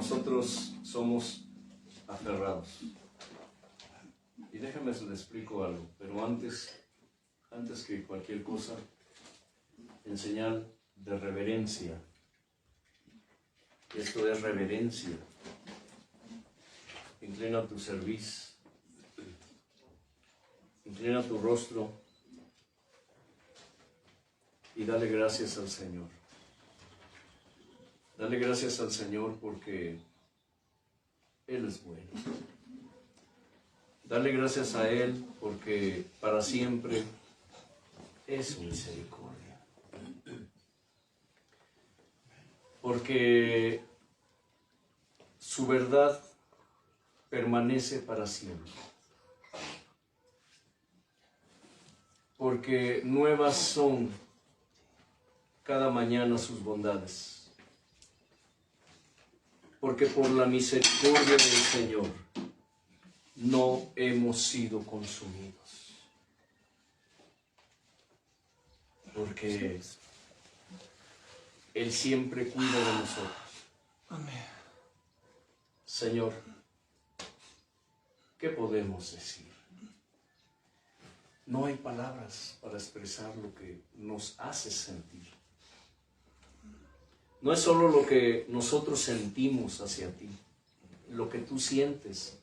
nosotros somos aferrados. Y déjame les explico algo, pero antes que cualquier cosa, en señal de reverencia. Esto es reverencia. Inclina tu cerviz, inclina tu rostro y dale gracias al Señor. Dale gracias al Señor porque Él es bueno. Dale gracias a Él porque para siempre es su misericordia. Porque su verdad permanece para siempre. Porque nuevas son cada mañana sus bondades. Porque por la misericordia del Señor no hemos sido consumidos. Porque Él siempre cuida de nosotros. Amén. Señor, ¿qué podemos decir? No hay palabras para expresar lo que nos hace sentir. No es solo lo que nosotros sentimos hacia ti, lo que tú sientes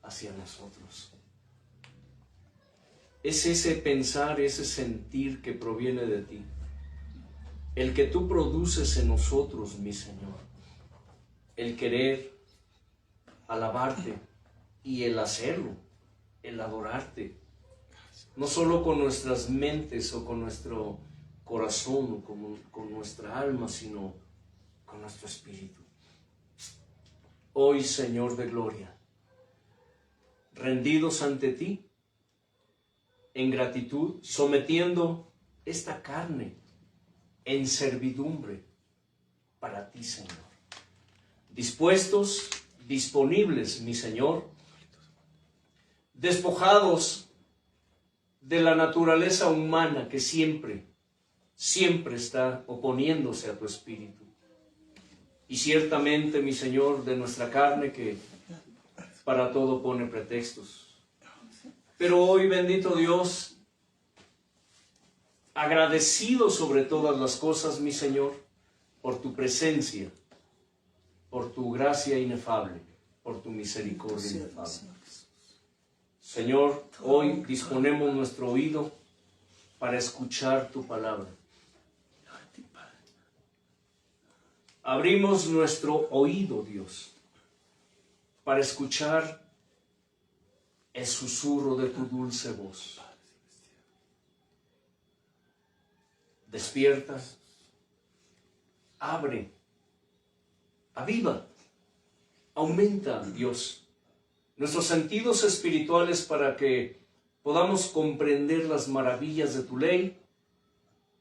hacia nosotros. Es ese pensar, ese sentir que proviene de ti. El que tú produces en nosotros, mi Señor. El querer alabarte y el hacerlo, el adorarte. No solo con nuestras mentes o con nuestro corazón o con nuestra alma, sino con nuestro espíritu. Hoy, Señor de gloria, rendidos ante ti, en gratitud, sometiendo esta carne en servidumbre para ti, Señor. Dispuestos, disponibles, mi Señor, despojados de la naturaleza humana que siempre está oponiéndose a tu espíritu. Y ciertamente, mi Señor, de nuestra carne que para todo pone pretextos. Pero hoy, bendito Dios, agradecido sobre todas las cosas, mi Señor, por tu presencia, por tu gracia inefable, por tu misericordia inefable. Señor, hoy disponemos nuestro oído para escuchar tu palabra. Abrimos nuestro oído, Dios, para escuchar el susurro de tu dulce voz. Despierta, abre, aviva, aumenta, Dios, nuestros sentidos espirituales para que podamos comprender las maravillas de tu ley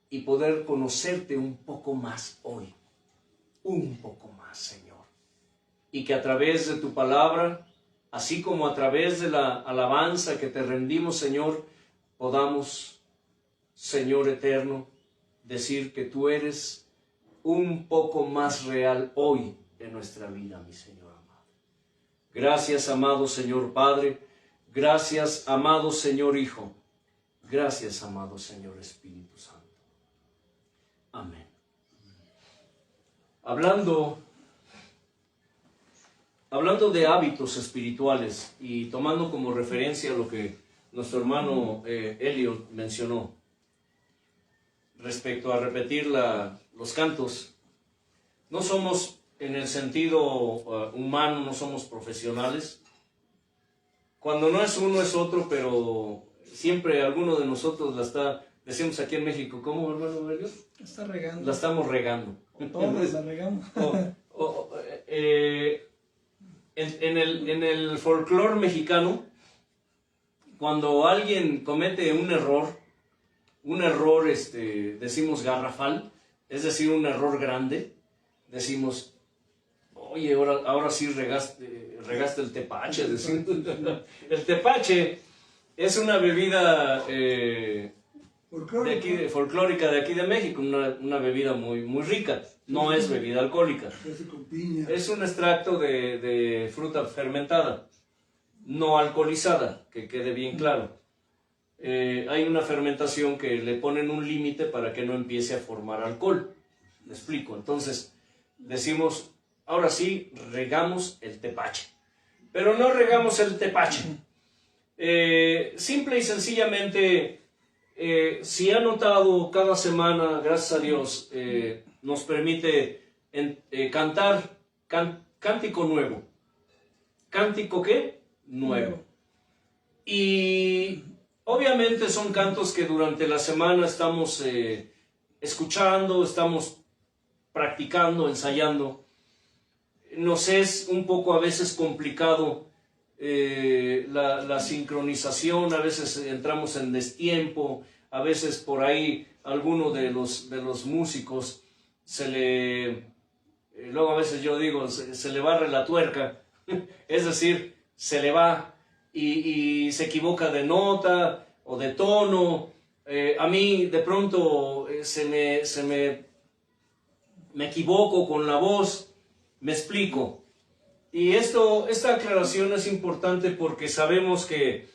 y poder conocerte un poco más hoy, un poco más, Señor. Y que a través de tu palabra, así como a través de la alabanza que te rendimos, Señor, podamos, Señor eterno, decir que tú eres un poco más real hoy en nuestra vida, mi Señor amado. Gracias, amado Señor Padre. Gracias, amado Señor Hijo. Gracias, amado Señor Espíritu Santo. Amén. Hablando de hábitos espirituales y tomando como referencia lo que nuestro hermano Elliot mencionó respecto a repetir los cantos, no somos en el sentido humano, no somos profesionales. Cuando no es uno es otro, pero siempre alguno de nosotros la está, decimos aquí en México, ¿cómo, hermano Elliot? Está regando. La estamos regando. Todos la regamos. En el folclore mexicano, cuando alguien comete un error, decimos garrafal, es decir, un error grande, decimos, oye, ahora sí regaste el tepache. El tepache es una bebida folclórica de aquí de México, una bebida muy, muy rica. no es bebida alcohólica. Casi con piña. Es un extracto de fruta fermentada, no alcoholizada, que quede bien claro. Hay una fermentación que le ponen un límite para que no empiece a formar alcohol. ¿Me explico? Entonces, decimos, ahora sí, regamos el tepache. Pero no regamos el tepache. Simple y sencillamente, si ha notado cada semana, gracias a Dios, nos permite cantar cántico nuevo. ¿Cántico qué? Nuevo. Y obviamente son cantos que durante la semana estamos escuchando, estamos practicando, ensayando. Nos es un poco a veces complicado la sincronización, a veces entramos en destiempo, a veces por ahí alguno de los músicos se le, luego a veces yo digo, se le barre la tuerca, es decir, se le va y se equivoca de nota o de tono. A mí de pronto me equivoco con la voz. Me explico. Y esta aclaración es importante porque sabemos que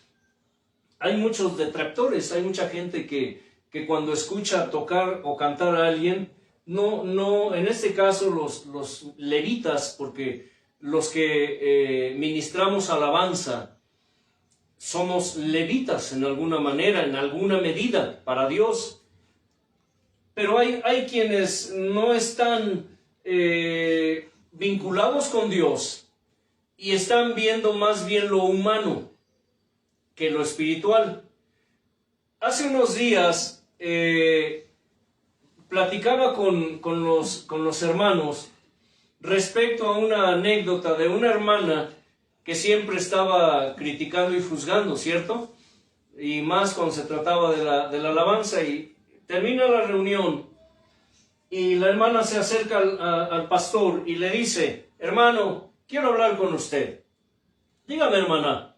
hay muchos detractores, hay mucha gente que cuando escucha tocar o cantar a alguien, no, en este caso los levitas, porque los que ministramos alabanza somos levitas en alguna manera, en alguna medida para Dios. Pero hay quienes no están vinculados con Dios y están viendo más bien lo humano que lo espiritual. Hace unos días platicaba con los hermanos respecto a una anécdota de una hermana que siempre estaba criticando y juzgando, ¿cierto? Y más cuando se trataba de la alabanza. Y termina la reunión y la hermana se acerca al pastor y le dice: hermano, quiero hablar con usted. Dígame, hermana,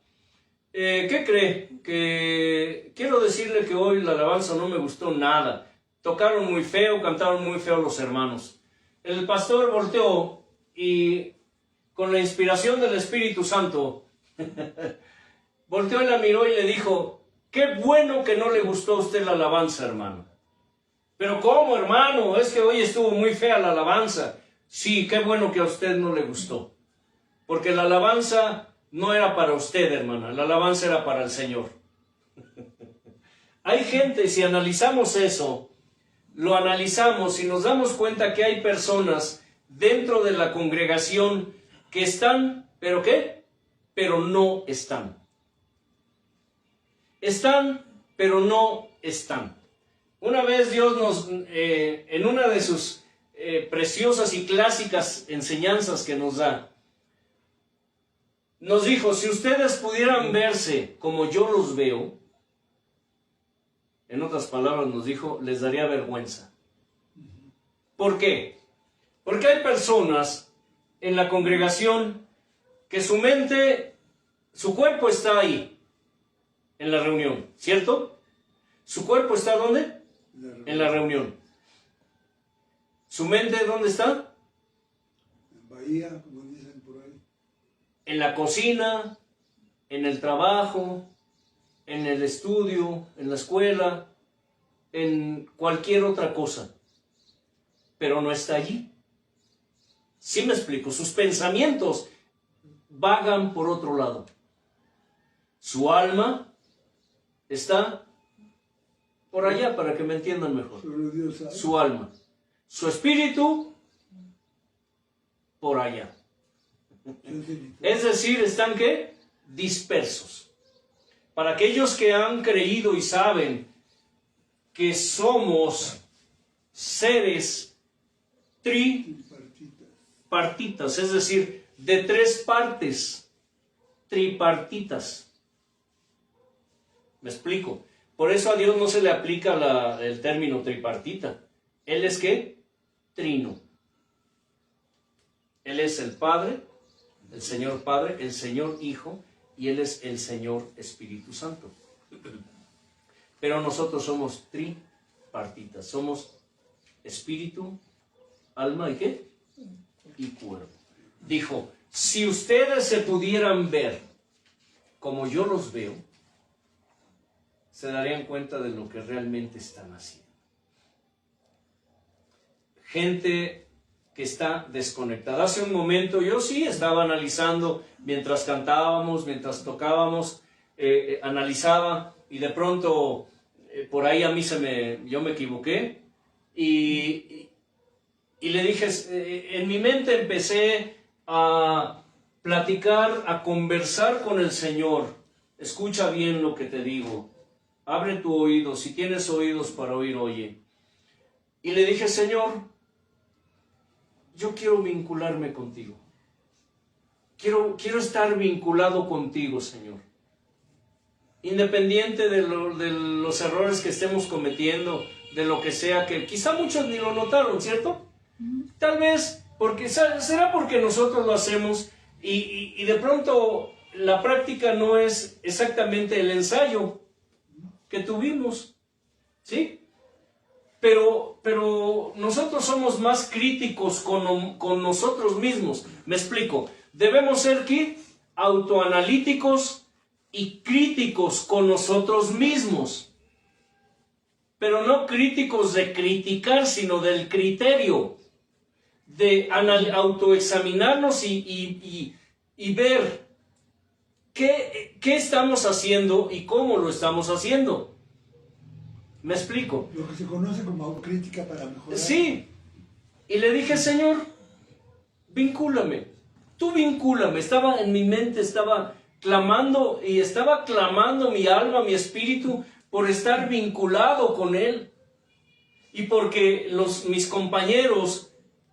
¿qué cree? Que quiero decirle que hoy la alabanza no me gustó nada. Tocaron muy feo, cantaron muy feo los hermanos. El pastor volteó y con la inspiración del Espíritu Santo volteó y la miró y le dijo: qué bueno que no le gustó a usted la alabanza, hermano. Pero ¿cómo, hermano? Es que hoy estuvo muy fea la alabanza. Sí, qué bueno que a usted no le gustó. Porque la alabanza no era para usted, hermana. La alabanza era para el Señor. Hay gente, si analizamos eso, lo analizamos y nos damos cuenta que hay personas dentro de la congregación que están, ¿pero qué? Pero no están. Están, pero no están. Una vez Dios en una de sus preciosas y clásicas enseñanzas que nos da, nos dijo: si ustedes pudieran verse como yo los veo, en otras palabras nos dijo, les daría vergüenza. ¿Por qué? Porque hay personas en la congregación que su mente, su cuerpo está ahí, en la reunión, ¿cierto? ¿Su cuerpo está dónde? En la reunión. ¿Su mente dónde está? En Bahía, como dicen por ahí. En la cocina, en el trabajo, en el estudio, en la escuela, en cualquier otra cosa. Pero no está allí. ¿Sí me explico? Sus pensamientos vagan por otro lado. Su alma está por allá, para que me entiendan mejor. Solo Dios sabe. Su alma. Su espíritu, por allá. Es decir, ¿están qué? Dispersos. Para aquellos que han creído y saben que somos seres tripartitas, es decir, de tres partes, tripartitas. ¿Me explico? Por eso a Dios no se le aplica el término tripartita. Él es ¿qué? Trino. Él es el Padre, el Señor Padre, el Señor Hijo, y Él es el Señor Espíritu Santo. Pero nosotros somos tripartitas. Somos espíritu, alma y ¿qué? Y cuerpo. Dijo, si ustedes se pudieran ver como yo los veo, se darían cuenta de lo que realmente están haciendo. Gente que está desconectada. Hace un momento yo sí estaba analizando, mientras cantábamos, mientras tocábamos, analizaba, y de pronto por ahí a mí yo me equivoqué, y le dije, en mi mente empecé a platicar, a conversar con el Señor. Escucha bien lo que te digo, abre tu oído, si tienes oídos para oír, oye. Y le dije, Señor, yo quiero vincularme contigo. Quiero estar vinculado contigo, Señor. Independiente de los errores que estemos cometiendo, de lo que sea, que quizá muchos ni lo notaron, ¿cierto? Tal vez, será porque nosotros lo hacemos y de pronto la práctica no es exactamente el ensayo que tuvimos, ¿sí? Pero nosotros somos más críticos con nosotros mismos. Me explico. Debemos ser ¿qué? Autoanalíticos y críticos con nosotros mismos. Pero no críticos de criticar, sino del criterio. De autoexaminarnos y ver qué estamos haciendo y cómo lo estamos haciendo. ¿Me explico? Lo que se conoce como autocrítica para mejorar. Sí. Y le dije, Señor, vincúlame. Tú vincúlame. Estaba en mi mente, estaba clamando mi alma, mi espíritu, por estar vinculado con Él. Y porque mis compañeros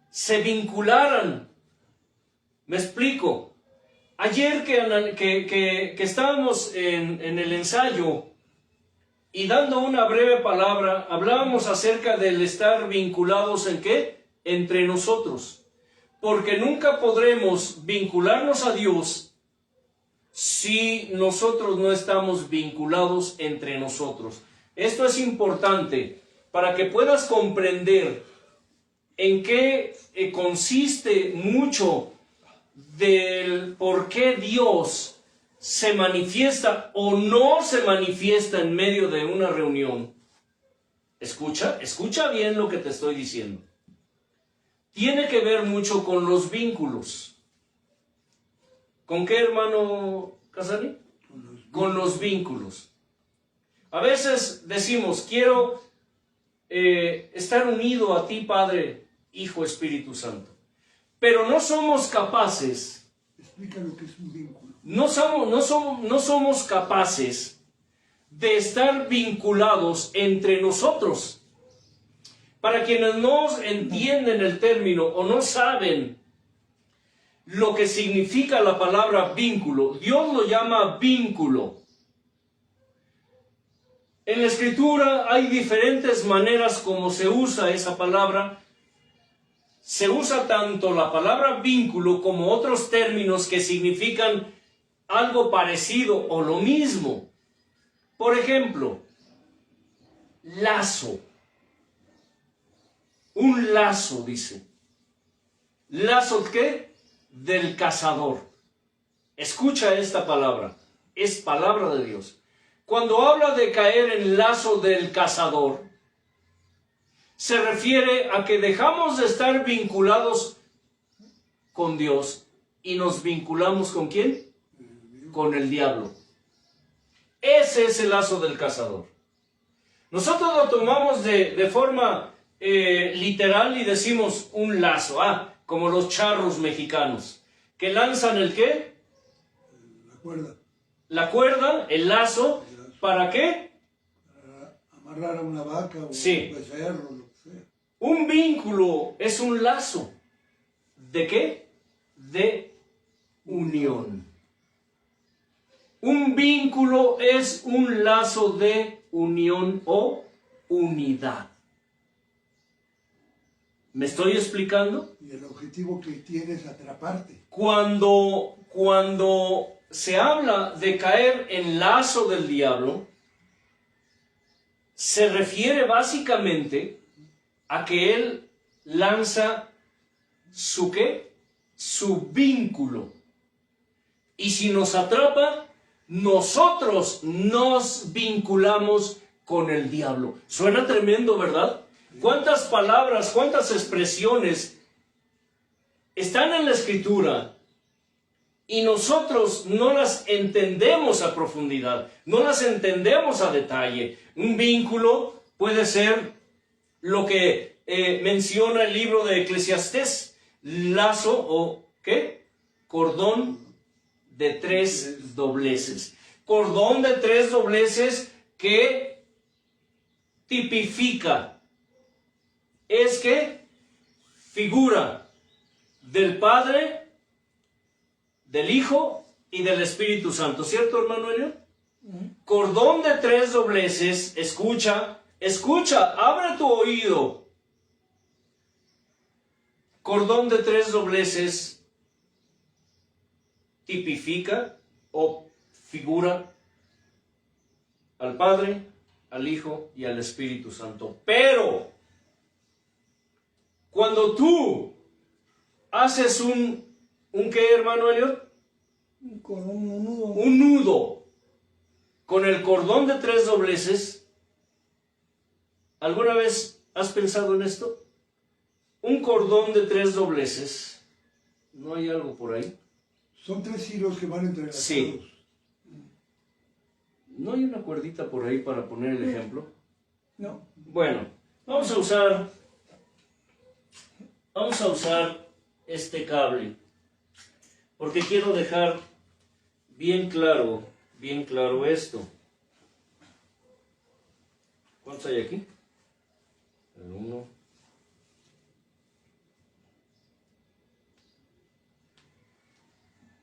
se vincularan. ¿Me explico? Ayer que estábamos en el ensayo, y dando una breve palabra, hablábamos acerca del estar vinculados ¿en qué? Entre nosotros. Porque nunca podremos vincularnos a Dios si nosotros no estamos vinculados entre nosotros. Esto es importante para que puedas comprender en qué consiste mucho del por qué Dios se manifiesta o no se manifiesta en medio de una reunión. Escucha bien lo que te estoy diciendo. Tiene que ver mucho con los vínculos. ¿Con qué, hermano Casani? Con los vínculos. A veces decimos, quiero estar unido a ti, Padre, Hijo, Espíritu Santo. Pero no somos capaces. Explica lo que es un vínculo. No somos capaces de estar vinculados entre nosotros. Para quienes no entienden el término o no saben lo que significa la palabra vínculo, Dios lo llama vínculo. En la Escritura hay diferentes maneras como se usa esa palabra. Se usa tanto la palabra vínculo como otros términos que significan algo parecido o lo mismo. Por ejemplo, lazo. Un lazo, dice. ¿Lazo qué? Del cazador. Escucha esta palabra. Es palabra de Dios. Cuando habla de caer en lazo del cazador, se refiere a que dejamos de estar vinculados con Dios y nos vinculamos ¿con quién? Con el diablo. Ese es el lazo del cazador. Nosotros lo tomamos de forma literal y decimos un lazo, como los charros mexicanos, que lanzan ¿el qué? La cuerda. La cuerda, el lazo, ¿para qué? Para amarrar a una vaca o Sí. un becerro, lo que sea. Un vínculo es un lazo. ¿De qué? De unión. Un vínculo es un lazo de unión o unidad. ¿Me estoy explicando? Y el objetivo que tiene es atraparte. Cuando se habla de caer en lazo del diablo, se refiere básicamente a que él lanza su ¿qué? Su vínculo. Y si nos atrapa, nosotros nos vinculamos con el diablo. Suena tremendo, ¿verdad? ¿Cuántas palabras, cuántas expresiones están en la Escritura y nosotros no las entendemos a profundidad, no las entendemos a detalle? Un vínculo puede ser lo que menciona el libro de Eclesiastés, lazo o ¿qué? Cordón de 3 dobleces. Cordón de 3 dobleces que tipifica, es que figura del Padre, del Hijo y del Espíritu Santo. ¿Cierto, hermano Elio? Cordón de 3 dobleces, escucha, abre tu oído. Cordón de 3 dobleces tipifica o figura al Padre, al Hijo y al Espíritu Santo. Pero cuando tú haces un ¿qué, hermano Elliot? Con un nudo. Un nudo con el cordón de 3 dobleces. ¿Alguna vez has pensado en esto? Un cordón de 3 dobleces. ¿No hay algo por ahí? Son 3 hilos que van entrelazados. Sí. ¿No hay una cuerdita por ahí para poner el ejemplo? No. Bueno, vamos a usar este cable, porque quiero dejar bien claro esto. ¿Cuántos hay aquí? El 1.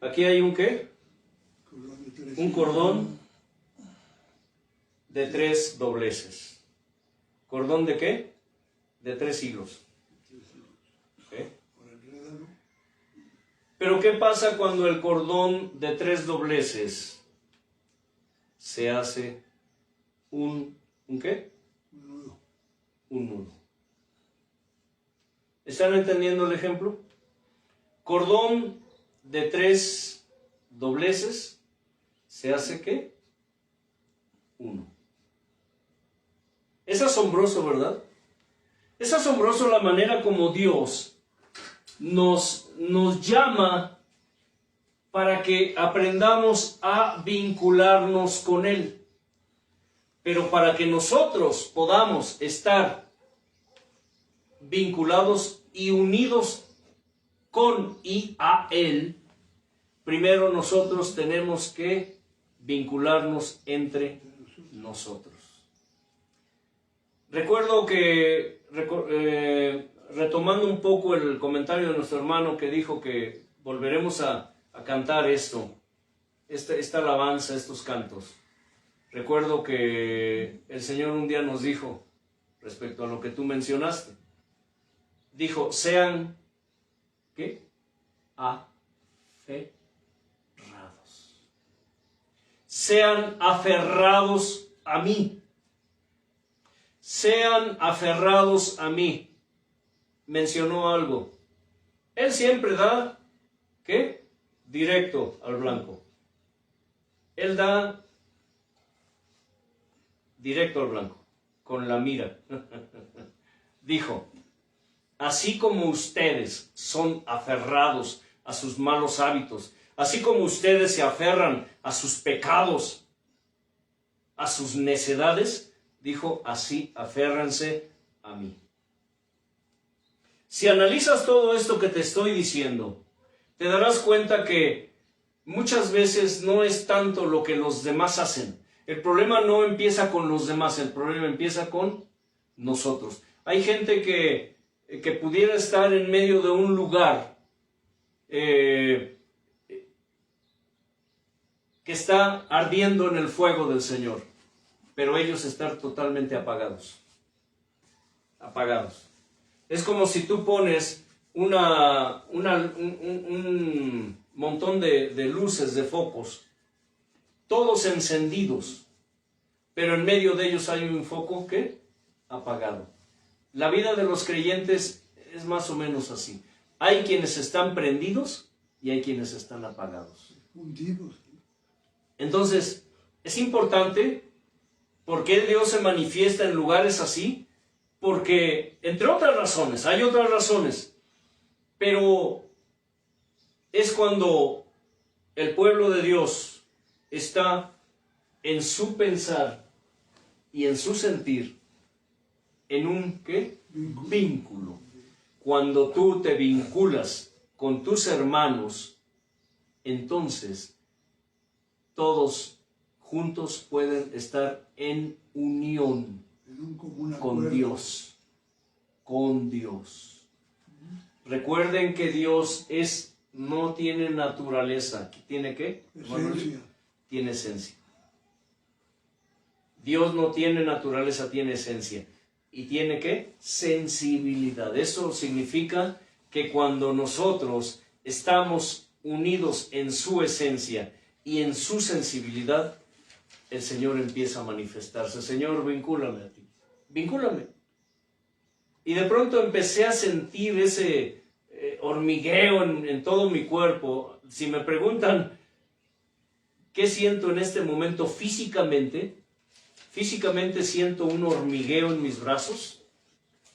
Aquí hay un ¿qué? Un cordón de 3 dobleces. ¿Cordón de qué? De 3 hilos. ¿Okay? Pero ¿qué pasa cuando el cordón de 3 dobleces se hace un ¿qué? Un nudo. Un nudo. ¿Están entendiendo el ejemplo? Cordón de 3 dobleces se hace ¿qué? 1. Es asombroso, ¿verdad? Es asombroso la manera como Dios nos llama para que aprendamos a vincularnos con Él. Pero para que nosotros podamos estar vinculados y unidos con y a Él, primero nosotros tenemos que vincularnos entre nosotros. Recuerdo que, retomando un poco el comentario de nuestro hermano que dijo que volveremos a cantar esta alabanza, estos cantos. Recuerdo que el Señor un día nos dijo, respecto a lo que tú mencionaste, dijo, sean, ¿qué? Aferrados. Sean aferrados a mí. Sean aferrados a mí. Mencionó algo. Él siempre da, ¿qué? Directo al blanco. Él da directo al blanco, con la mira. Dijo, así como ustedes son aferrados a sus malos hábitos, así como ustedes se aferran a sus pecados, a sus necedades, dijo, así aférrense a mí. Si analizas todo esto que te estoy diciendo, te darás cuenta que muchas veces no es tanto lo que los demás hacen. El problema no empieza con los demás, el problema empieza con nosotros. Hay gente que pudiera estar en medio de un lugar que está ardiendo en el fuego del Señor, pero ellos están totalmente apagados. Apagados. Es como si tú pones un montón de luces, de focos, todos encendidos, pero en medio de ellos hay un foco que apagado. La vida de los creyentes es más o menos así. Hay quienes están prendidos y hay quienes están apagados. Hundidos. Entonces, es importante. ¿Por qué Dios se manifiesta en lugares así? Porque, entre otras razones, hay otras razones, pero es cuando el pueblo de Dios está en su pensar y en su sentir en un ¿qué? Vínculo. Cuando tú te vinculas con tus hermanos, entonces todos juntos pueden estar en unión En un común con acuerdo. Dios. Con Dios. Recuerden que Dios no tiene naturaleza. ¿Tiene qué? Esencia. Tiene esencia. Dios no tiene naturaleza, tiene esencia. ¿Y tiene qué? Sensibilidad. Eso significa que cuando nosotros estamos unidos en su esencia y en su sensibilidad, el Señor empieza a manifestarse. Señor, vincúlame a ti. Vincúlame. Y de pronto empecé a sentir ese hormigueo en todo mi cuerpo. Si me preguntan qué siento en este momento físicamente siento un hormigueo en mis brazos.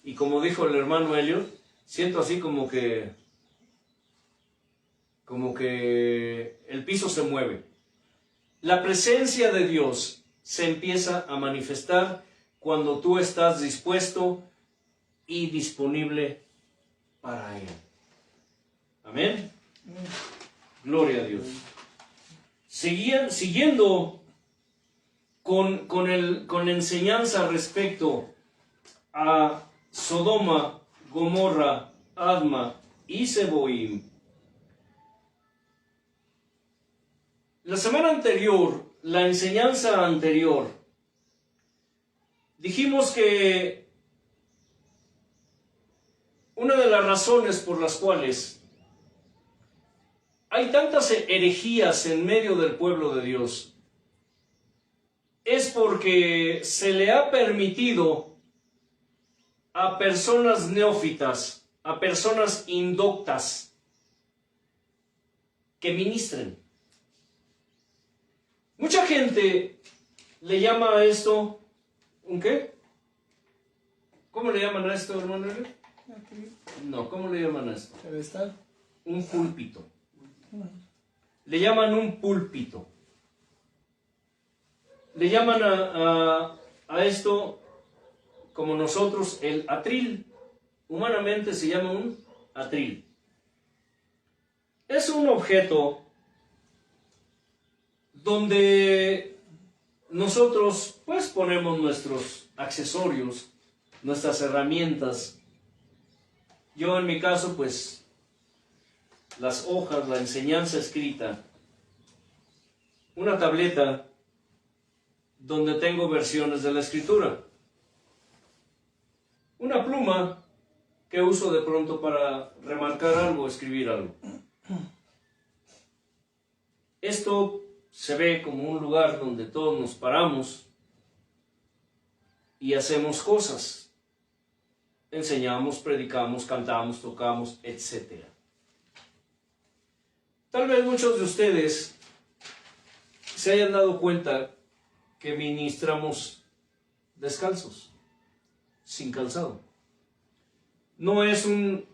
Y como dijo el hermano Elliot, siento así como que el piso se mueve. La presencia de Dios se empieza a manifestar cuando tú estás dispuesto y disponible para Él. Amén. Gloria a Dios. Siguiendo con la enseñanza respecto a Sodoma, Gomorra, Adma y Zeboim. La semana anterior, la enseñanza anterior, dijimos que una de las razones por las cuales hay tantas herejías en medio del pueblo de Dios es porque se le ha permitido a personas neófitas, a personas indoctas, que ministren. Mucha gente le llama a esto, ¿un qué? ¿Cómo le llaman a esto, hermano? No, ¿cómo le llaman a esto? ¿Pedestal? Un púlpito. Le llaman un púlpito. Le llaman a esto, como nosotros, el atril. Humanamente se llama un atril. Es un objeto donde nosotros pues ponemos nuestros accesorios, nuestras herramientas. Yo en mi caso pues las hojas, la enseñanza escrita, una tableta donde tengo versiones de la escritura, una pluma que uso de pronto para remarcar algo, escribir algo. Esto se ve como un lugar donde todos nos paramos y hacemos cosas. Enseñamos, predicamos, cantamos, tocamos, etc. Tal vez muchos de ustedes se hayan dado cuenta que ministramos descalzos, sin calzado. No es un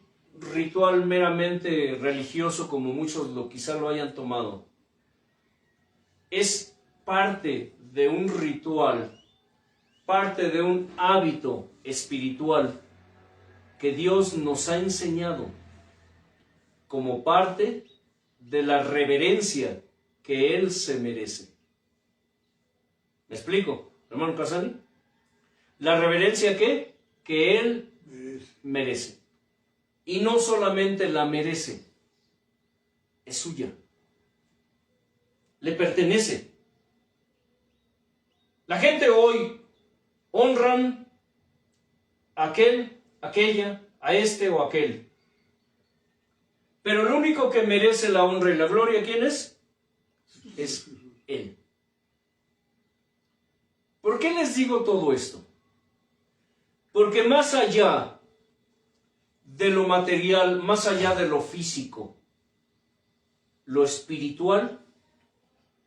ritual meramente religioso como muchos quizá lo hayan tomado. Es parte de un ritual, parte de un hábito espiritual que Dios nos ha enseñado como parte de la reverencia que Él se merece. ¿Me explico, hermano Casani? La reverencia que Él merece. Y no solamente la merece, es suya. Le pertenece. La gente hoy honran a aquel, aquella, a este o aquel. Pero el único que merece la honra y la gloria, ¿quién es? Es Él. ¿Por qué les digo todo esto? Porque más allá de lo material, más allá de lo físico. Lo espiritual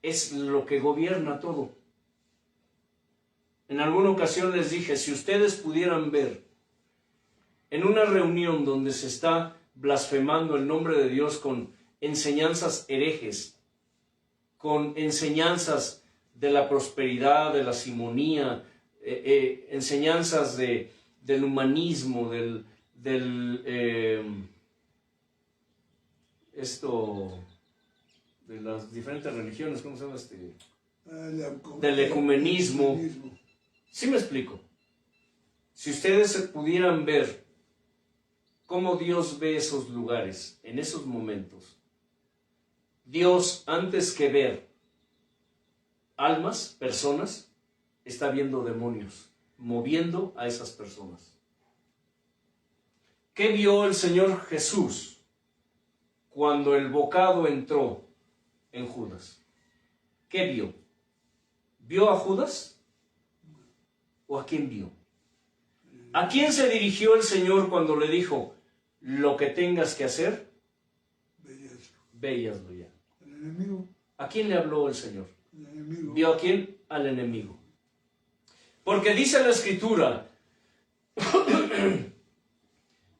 es lo que gobierna todo. En alguna ocasión les dije, si ustedes pudieran ver en una reunión donde se está blasfemando el nombre de Dios con enseñanzas herejes, con enseñanzas de la prosperidad, de la simonía, enseñanzas del humanismo, de las diferentes religiones, ¿cómo se llama del ecumenismo. ¿Sí me explico? Si ustedes pudieran ver cómo Dios ve esos lugares, en esos momentos, Dios, antes que ver almas, personas, está viendo demonios, moviendo a esas personas. ¿Qué vio el Señor Jesús cuando el bocado entró en Judas? ¿Qué vio? ¿Vio a Judas? ¿O a quién vio? ¿A quién se dirigió el Señor cuando le dijo, lo que tengas que hacer, ve y hazlo ya? El enemigo. ¿A quién le habló el Señor? El enemigo. ¿Vio a quién? Al enemigo. Porque dice la Escritura,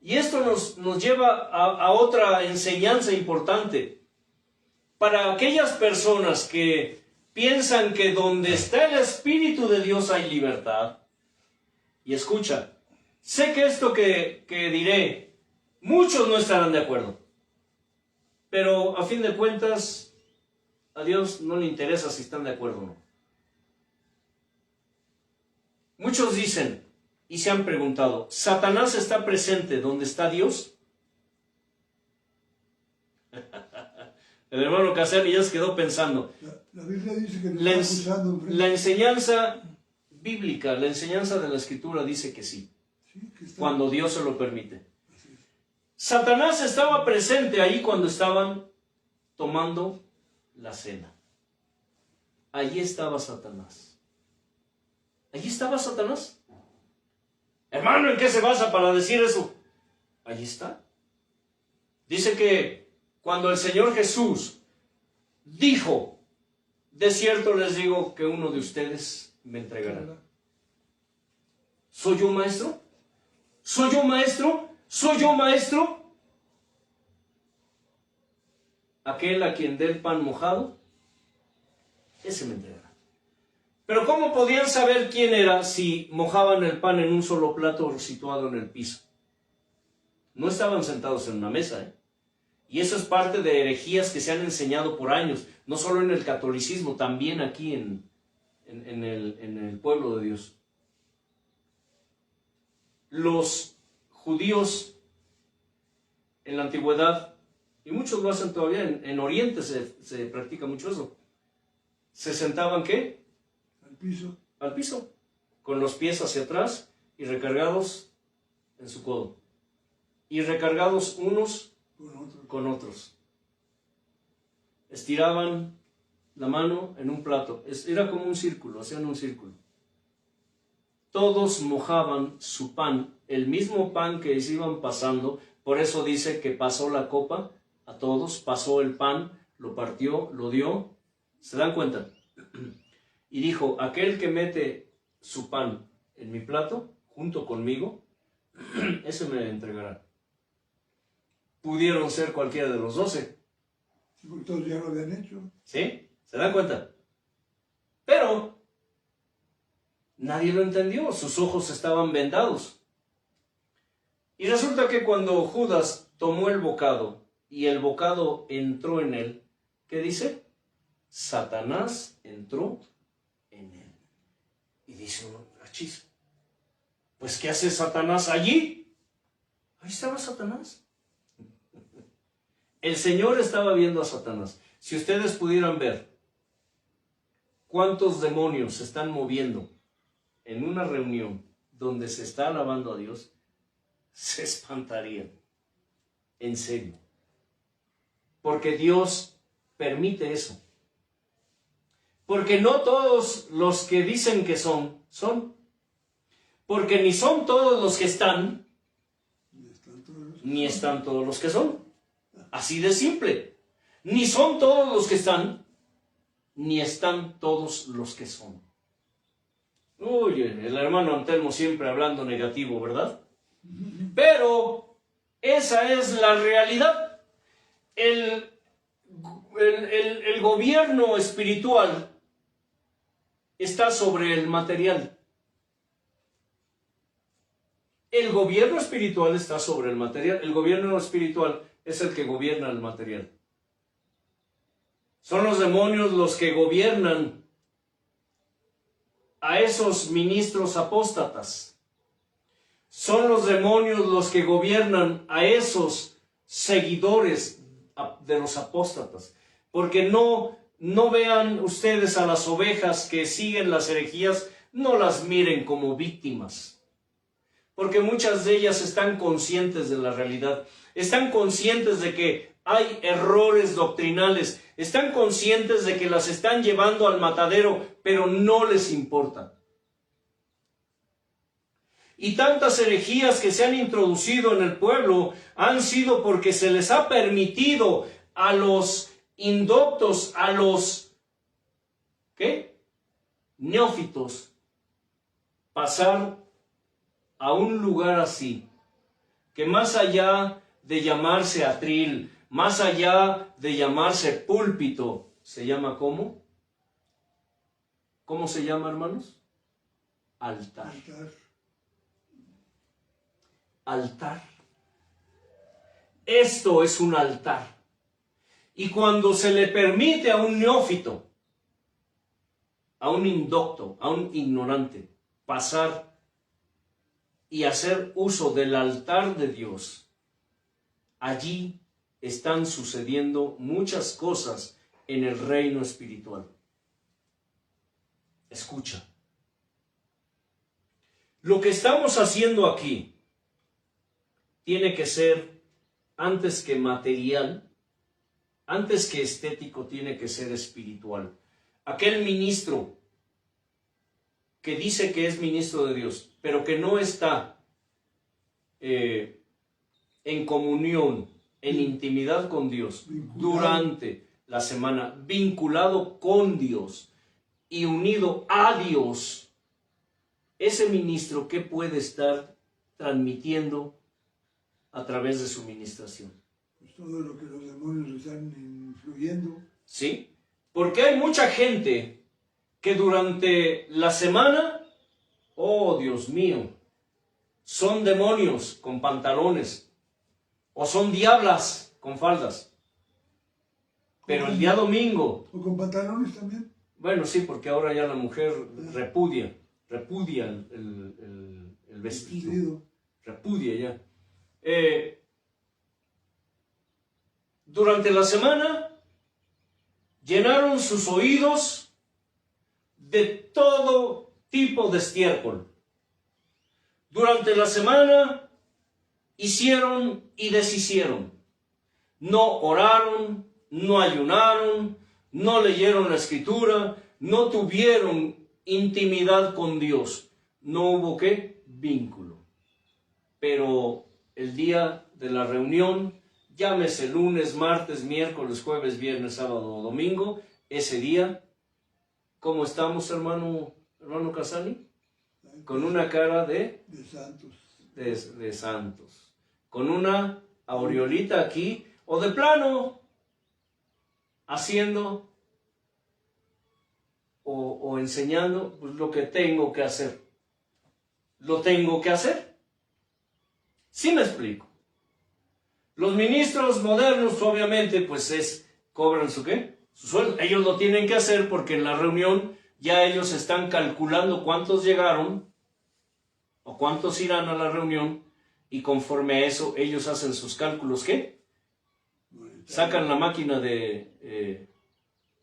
y esto nos lleva a otra enseñanza importante, para aquellas personas que piensan que donde está el Espíritu de Dios hay libertad. Y escucha, sé que esto que diré, muchos no estarán de acuerdo, pero a fin de cuentas, a Dios no le interesa si están de acuerdo o no. Muchos dicen y se han preguntado, ¿Satanás está presente donde está Dios? El hermano Casel ya se quedó pensando. La Biblia dice que nos está acusando. La enseñanza bíblica, la enseñanza de la Escritura dice que sí, cuando Dios se lo permite. Satanás estaba presente ahí cuando estaban tomando la cena. Allí estaba Satanás. Allí estaba Satanás. Hermano, ¿en qué se basa para decir eso? Allí está. Dice que cuando el Señor Jesús dijo, de cierto les digo que uno de ustedes me entregará. ¿Soy yo maestro? ¿Soy yo maestro? ¿Soy yo maestro? Aquel a quien dé el pan mojado, ese me entregará. Pero ¿cómo podían saber quién era si mojaban el pan en un solo plato situado en el piso? No estaban sentados en una mesa, ¿eh? Y eso es parte de herejías que se han enseñado por años, no solo en el catolicismo, también aquí en el pueblo de Dios. Los judíos en la antigüedad, y muchos lo hacen todavía, en Oriente se practica mucho eso, se sentaban ¿qué? Al piso. Al piso, con los pies hacia atrás y recargados en su codo. Y recargados unos con otros. Estiraban la mano en un plato. Era como un círculo, hacían un círculo. Todos mojaban su pan, el mismo pan que se iban pasando. Por eso dice que pasó la copa a todos, pasó el pan, lo partió, lo dio. ¿Se dan cuenta? Y dijo, aquel que mete su pan en mi plato, junto conmigo, ese me entregará. Pudieron ser cualquiera de los 12. Sí, porque todos ya lo habían hecho. ¿Sí? ¿Se dan cuenta? Pero nadie lo entendió, sus ojos estaban vendados. Y resulta que cuando Judas tomó el bocado y el bocado entró en él, ¿qué dice? Satanás entró en él. Y dice uno, achis, pues ¿qué hace Satanás allí? Ahí estaba Satanás. El Señor estaba viendo a Satanás. Si ustedes pudieran ver cuántos demonios se están moviendo en una reunión donde se está alabando a Dios, se espantarían. En serio. Porque Dios permite eso. Porque no todos los que dicen que son. Porque ni son todos los que están, ni están todos los que son. Así de simple. Ni son todos los que están, ni están todos los que son. Uy, el hermano Antelmo siempre hablando negativo, ¿verdad? Pero esa es la realidad. El gobierno espiritual está sobre el material. El gobierno espiritual está sobre el material. El gobierno espiritual es el que gobierna el material. Son los demonios los que gobiernan a esos ministros apóstatas. Son los demonios los que gobiernan a esos seguidores de los apóstatas. Porque no vean ustedes a las ovejas que siguen las herejías, no las miren como víctimas. Porque muchas de ellas están conscientes de la realidad. Están conscientes de que hay errores doctrinales. Están conscientes de que las están llevando al matadero, pero no les importa. Y tantas herejías que se han introducido en el pueblo han sido porque se les ha permitido a los indoctos, a los neófitos, pasar a un lugar así, que más allá de llamarse atril, más allá de llamarse púlpito, ¿se llama cómo? ¿Cómo se llama, hermanos? Altar. Altar. Esto es un altar. Y cuando se le permite a un neófito, a un indocto, a un ignorante, pasar y hacer uso del altar de Dios, allí están sucediendo muchas cosas en el reino espiritual. Escucha. Lo que estamos haciendo aquí tiene que ser, antes que material, antes que estético, tiene que ser espiritual. Aquel ministro que dice que es ministro de Dios, pero que no está en comunión, en intimidad con Dios, durante la semana, vinculado con Dios y unido a Dios, ese ministro, ¿qué puede estar transmitiendo a través de su ministración? Pues todo lo que los demonios están influyendo. ¿Sí? Porque hay mucha gente que durante la semana, oh Dios mío, son demonios con pantalones o son diablas con faldas. Pero el día domingo... ¿O con pantalones también? Bueno, sí, porque ahora ya la mujer repudia el vestido. Repudia ya. Durante la semana llenaron sus oídos de todo tipo de estiércol. Durante la semana hicieron y deshicieron. No oraron, no ayunaron, no leyeron la escritura, no tuvieron intimidad con Dios. No hubo ¿qué? Vínculo. Pero el día de la reunión, llámese lunes, martes, miércoles, jueves, viernes, sábado o domingo, ese día, ¿cómo estamos, hermano Casani? Con una cara de santos. De santos. Con una aureolita aquí, o de plano, haciendo o enseñando pues, lo que tengo que hacer. Lo tengo que hacer. ¿Sí me explico? Los ministros modernos, obviamente, pues cobran su ¿qué? Su sueldo. Ellos lo tienen que hacer porque en la reunión ya ellos están calculando cuántos llegaron o cuántos irán a la reunión y conforme a eso ellos hacen sus cálculos, ¿qué? Sacan la máquina ¿de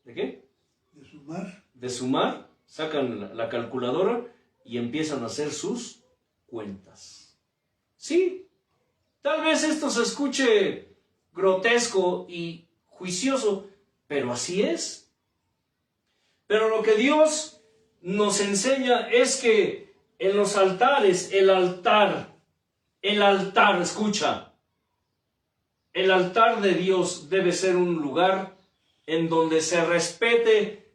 qué? De sumar. De sumar, sacan la calculadora y empiezan a hacer sus cuentas. Sí, tal vez esto se escuche grotesco y juicioso, pero así es. Pero lo que Dios nos enseña es que en los altares, el altar, escucha, el altar de Dios debe ser un lugar en donde se respete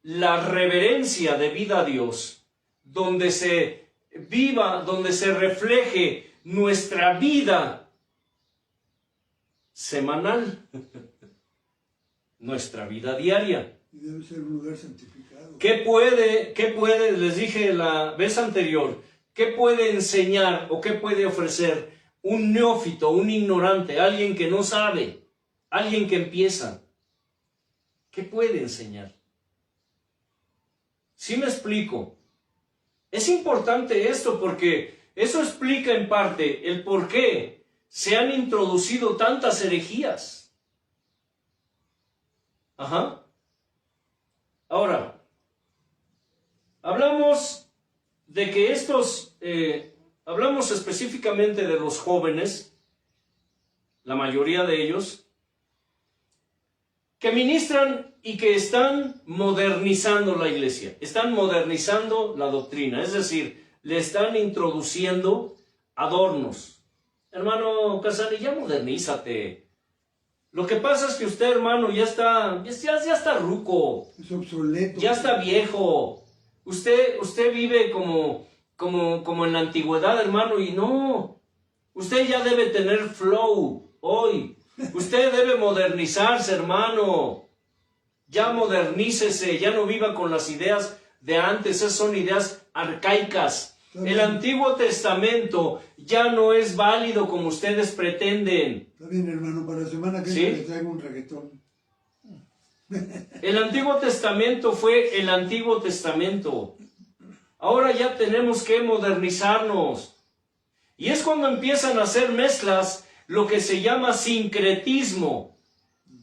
la reverencia debida a Dios, donde se viva, donde se refleje nuestra vida semanal, nuestra vida diaria. Y debe ser un lugar santificado. ¿Qué puede, les dije la vez anterior, qué puede enseñar o qué puede ofrecer un neófito, un ignorante, alguien que no sabe, alguien que empieza? ¿Qué puede enseñar? ¿Sí me explico? Es importante esto porque eso explica en parte el por qué se han introducido tantas herejías. Ajá. Ahora, hablamos de que hablamos específicamente de los jóvenes, la mayoría de ellos, que ministran y que están modernizando la iglesia, están modernizando la doctrina, es decir, le están introduciendo adornos. Hermano Casani, ya modernízate. Lo que pasa es que usted, hermano, ya está ruco. Es obsoleto. Ya está viejo. Usted vive como en la antigüedad, hermano, y no. Usted ya debe tener flow hoy. Usted debe modernizarse, hermano. Ya modernícese, ya no viva con las ideas de antes, esas son ideas arcaicas. El Antiguo Testamento ya no es válido como ustedes pretenden. Está bien, hermano, para la semana que ¿Sí? viene le traigo un reggaetón. El Antiguo Testamento fue el Antiguo Testamento. Ahora ya tenemos que modernizarnos. Y es cuando empiezan a hacer mezclas, lo que se llama sincretismo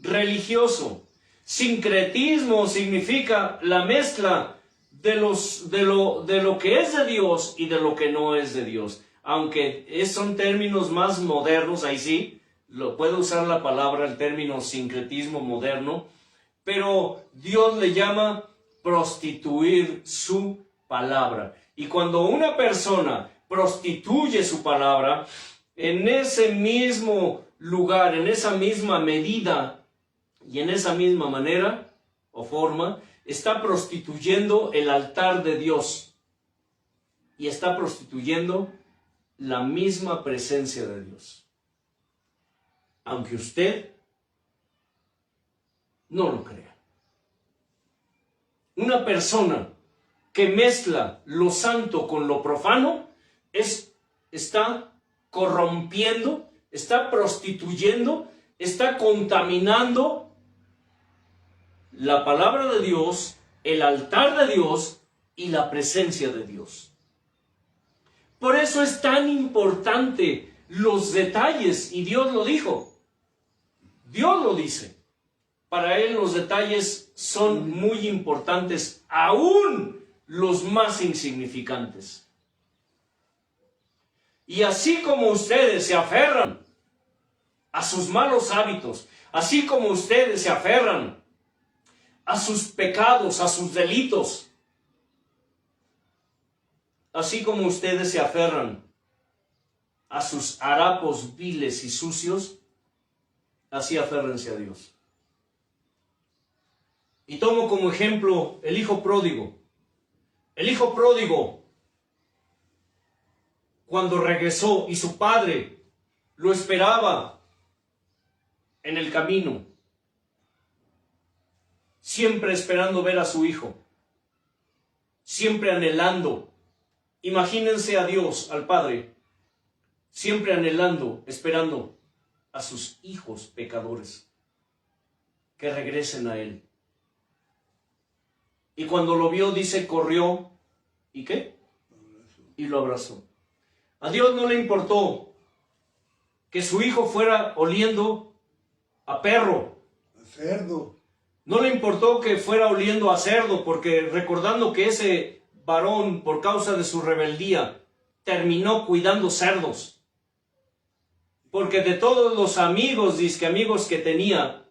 religioso. Sincretismo significa la mezcla de lo que es de Dios y de lo que no es de Dios. Aunque son términos más modernos, ahí sí, puedo usar la palabra, el término sincretismo moderno, pero Dios le llama prostituir su palabra. Y cuando una persona prostituye su palabra, en ese mismo lugar, en esa misma medida y en esa misma manera o forma, está prostituyendo el altar de Dios y está prostituyendo la misma presencia de Dios. Aunque usted no lo crea. Una persona que mezcla lo santo con lo profano está corrompiendo, está prostituyendo, está contaminando la palabra de Dios, el altar de Dios y la presencia de Dios. Por eso es tan importante los detalles, y Dios lo dijo. Dios lo dice. Para Él los detalles son muy importantes, aún los más insignificantes. Y así como ustedes se aferran a sus malos hábitos, así como ustedes se aferran a sus pecados, a sus delitos, así como ustedes se aferran a sus harapos viles y sucios, así aférrense a Dios. Y tomo como ejemplo el hijo pródigo. El hijo pródigo, cuando regresó y su padre lo esperaba en el camino, siempre esperando ver a su hijo, siempre anhelando. Imagínense a Dios, al Padre, siempre anhelando, esperando a sus hijos pecadores que regresen a Él. Y cuando lo vio, dice, corrió, ¿y qué? Y lo abrazó. A Dios no le importó que su hijo fuera oliendo a perro. A cerdo. No le importó que fuera oliendo a cerdo, porque recordando que ese varón, por causa de su rebeldía, terminó cuidando cerdos. Porque de todos los amigos, disque amigos que tenía,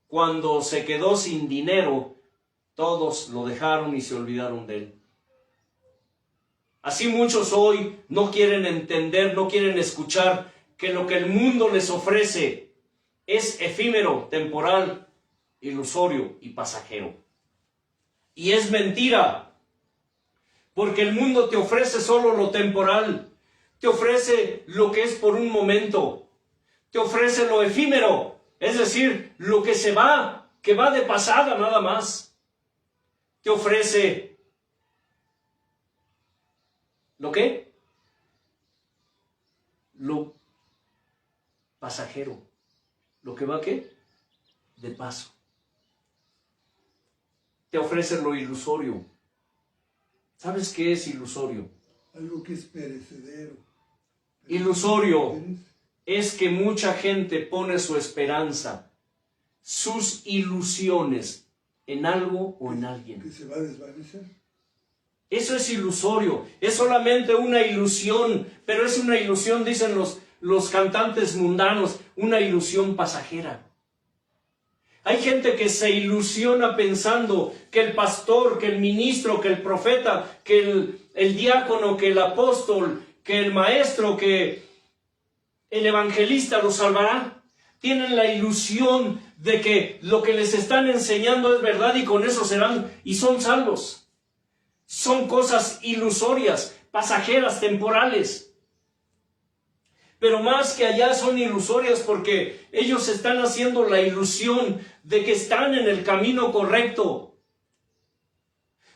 cuando se quedó sin dinero, todos lo dejaron y se olvidaron de él. Así muchos hoy no quieren entender, no quieren escuchar que lo que el mundo les ofrece es efímero, temporal, ilusorio y pasajero. Y es mentira, porque el mundo te ofrece solo lo temporal, te ofrece lo que es por un momento, te ofrece lo efímero, es decir, lo que se va, que va de pasada nada más. Te ofrece ¿lo qué? Lo pasajero, lo que va ¿qué? De paso. Te ofrece lo ilusorio. ¿Sabes qué es ilusorio? Algo que es perecedero. Ilusorio es que mucha gente pone su esperanza, sus ilusiones en algo o en alguien. Que se va a desvanecer. Eso es ilusorio, es solamente una ilusión, pero es una ilusión, dicen los cantantes mundanos, una ilusión pasajera. Hay gente que se ilusiona pensando que el pastor, que el ministro, que el profeta, que el diácono, que el apóstol, que el maestro, que el evangelista los salvará. Tienen la ilusión de que lo que les están enseñando es verdad y con eso serán y son salvos. Son cosas ilusorias, pasajeras, temporales. Pero más que allá son ilusorias porque ellos están haciendo la ilusión de que están en el camino correcto.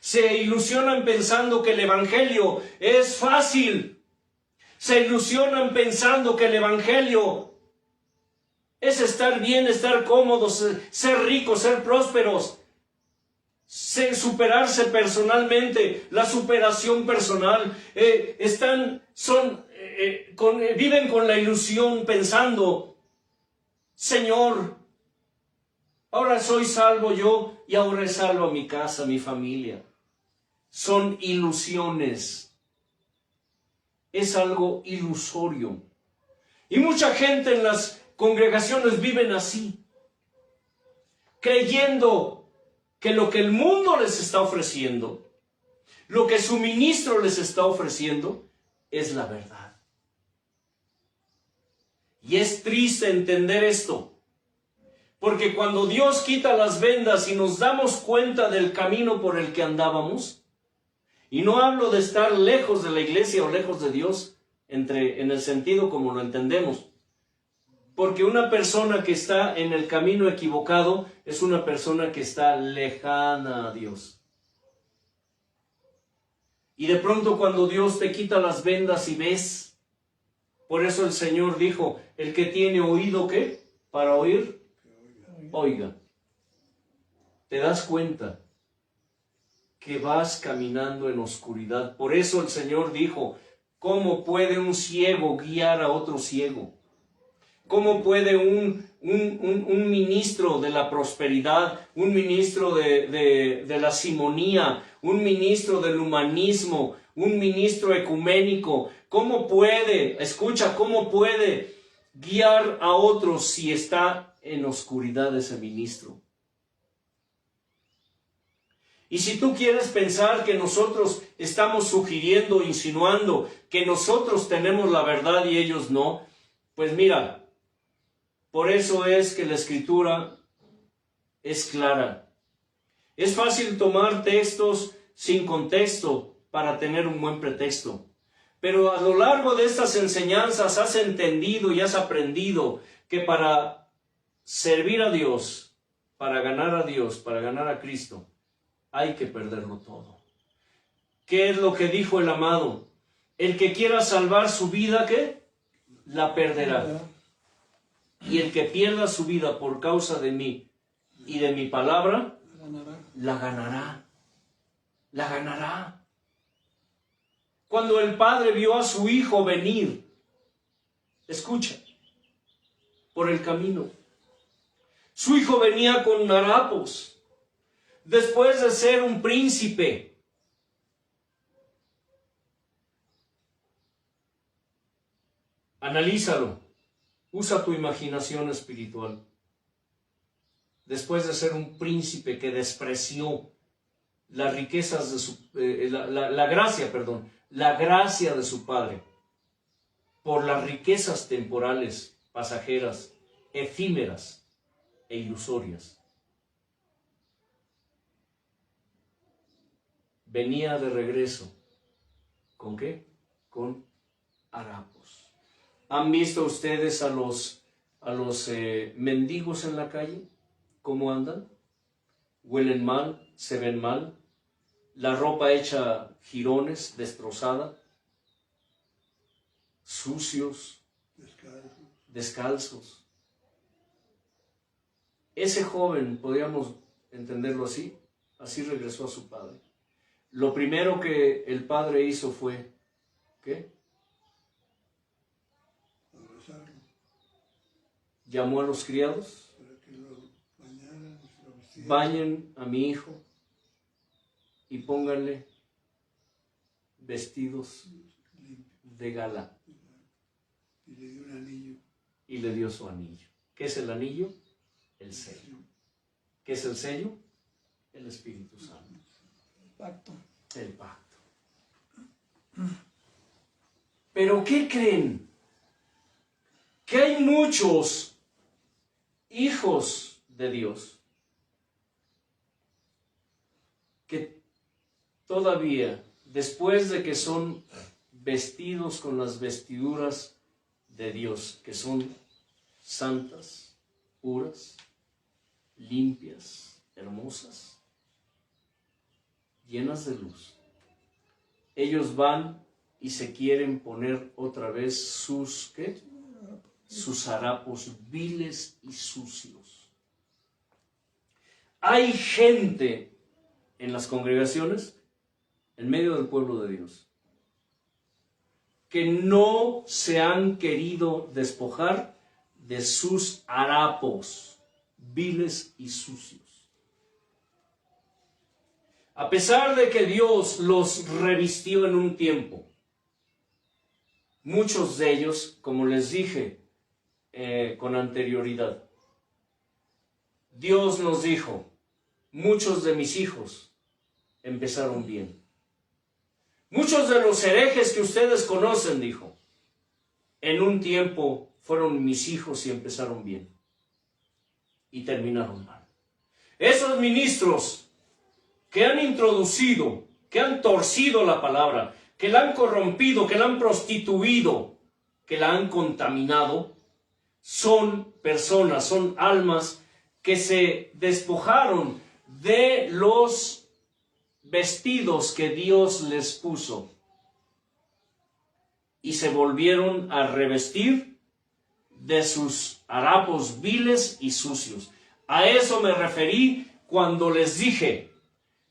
Se ilusionan pensando que el evangelio es fácil. Se ilusionan pensando que el evangelio es estar bien, estar cómodos, ser ricos, ser prósperos, superarse personalmente, la superación personal. Viven con la ilusión pensando, Señor, ahora soy salvo yo y ahora es salvo a mi casa, a mi familia. Son ilusiones. Es algo ilusorio. Y mucha gente en las congregaciones viven así, creyendo que lo que el mundo les está ofreciendo, lo que su ministro les está ofreciendo, es la verdad. Y es triste entender esto, porque cuando Dios quita las vendas y nos damos cuenta del camino por el que andábamos, y no hablo de estar lejos de la iglesia o lejos de Dios, en el sentido como lo entendemos, porque una persona que está en el camino equivocado es una persona que está lejana a Dios. Y de pronto cuando Dios te quita las vendas y ves, por eso el Señor dijo, el que tiene oído, ¿qué? Para oír, oiga. ¿Te das cuenta que vas caminando en oscuridad? Por eso el Señor dijo, ¿cómo puede un ciego guiar a otro ciego? ¿Cómo puede un ministro de la prosperidad, un ministro de la simonía, un ministro del humanismo, un ministro ecuménico, cómo puede, escucha, cómo puede guiar a otros si está en oscuridad ese ministro? Y si tú quieres pensar que nosotros estamos sugiriendo, insinuando que nosotros tenemos la verdad y ellos no, pues mira, por eso es que la Escritura es clara. Es fácil tomar textos sin contexto para tener un buen pretexto. Pero a lo largo de estas enseñanzas has entendido y has aprendido que para servir a Dios, para ganar a Dios, para ganar a Cristo, hay que perderlo todo. ¿Qué es lo que dijo el amado? El que quiera salvar su vida, ¿qué? La perderá. Y el que pierda su vida por causa de mí y de mi palabra, la ganará. La ganará. Cuando el padre vio a su hijo venir, escucha, por el camino, su hijo venía con harapos, después de ser un príncipe. Analízalo. Usa tu imaginación espiritual. Después de ser un príncipe que despreció las riquezas de la gracia de su padre, por las riquezas temporales, pasajeras, efímeras e ilusorias. Venía de regreso. ¿Con qué? Con harapos. ¿Han visto ustedes a los mendigos en la calle? ¿Cómo andan? Huelen mal, se ven mal, la ropa hecha jirones, destrozada, sucios, descalzos. Ese joven, podríamos entenderlo así regresó a su padre. Lo primero que el padre hizo fue, ¿qué? Abrazarlo, Llamó a los criados, para que lo bañaran, lo vistieran. bañen a mi hijo y pónganle vestidos de gala. Y le dio un anillo. Y le dio su anillo. ¿Qué es el anillo? El sello. ¿Qué es el sello? El Espíritu Santo. Pacto. El pacto. ¿Pero qué creen? Que hay muchos hijos de Dios que todavía, después de que son vestidos con las vestiduras de Dios, que son santas, puras, limpias, hermosas, llenas de luz, ellos van y se quieren poner otra vez sus, ¿qué? Sus harapos viles y sucios. Hay gente en las congregaciones, en medio del pueblo de Dios, que no se han querido despojar de sus harapos viles y sucios. A pesar de que Dios los revistió en un tiempo, muchos de ellos, como les dije con anterioridad, Dios nos dijo, muchos de mis hijos empezaron bien. Muchos de los herejes que ustedes conocen, dijo, en un tiempo fueron mis hijos y empezaron bien. Y terminaron mal. Esos ministros que han introducido, que han torcido la palabra, que la han corrompido, que la han prostituido, que la han contaminado, son personas, son almas que se despojaron de los vestidos que Dios les puso y se volvieron a revestir de sus harapos viles y sucios. A eso me referí cuando les dije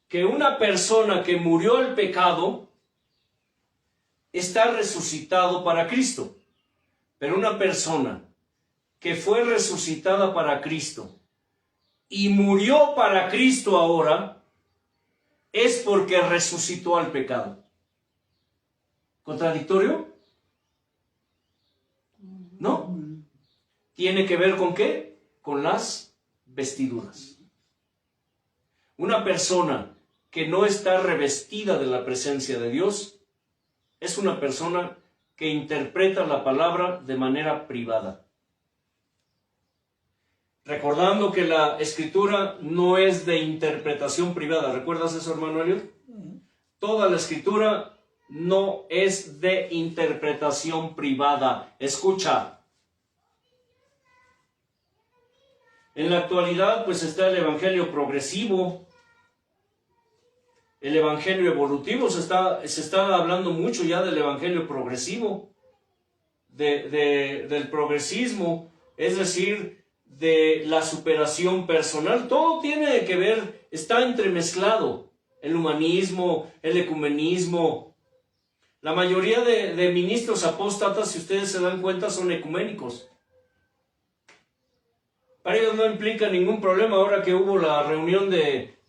que una persona que murió el pecado está resucitado para Cristo, pero una persona que fue resucitada para Cristo y murió para Cristo ahora, es porque resucitó al pecado. ¿Contradictorio? ¿No? ¿Tiene que ver con qué? Con las vestiduras. Una persona que no está revestida de la presencia de Dios es una persona que interpreta la palabra de manera privada. Recordando que la escritura no es de interpretación privada. ¿Recuerdas eso, hermano Elliot? Toda la escritura no es de interpretación privada. Escucha. En la actualidad, pues está el evangelio progresivo, el evangelio evolutivo. Se está hablando mucho ya del evangelio progresivo, del progresismo, es decir, de la superación personal. Todo tiene que ver, está entremezclado. El humanismo, el ecumenismo. La mayoría de ministros apóstatas, si ustedes se dan cuenta, son ecuménicos. Para ellos no implica ningún problema ahora que hubo la reunión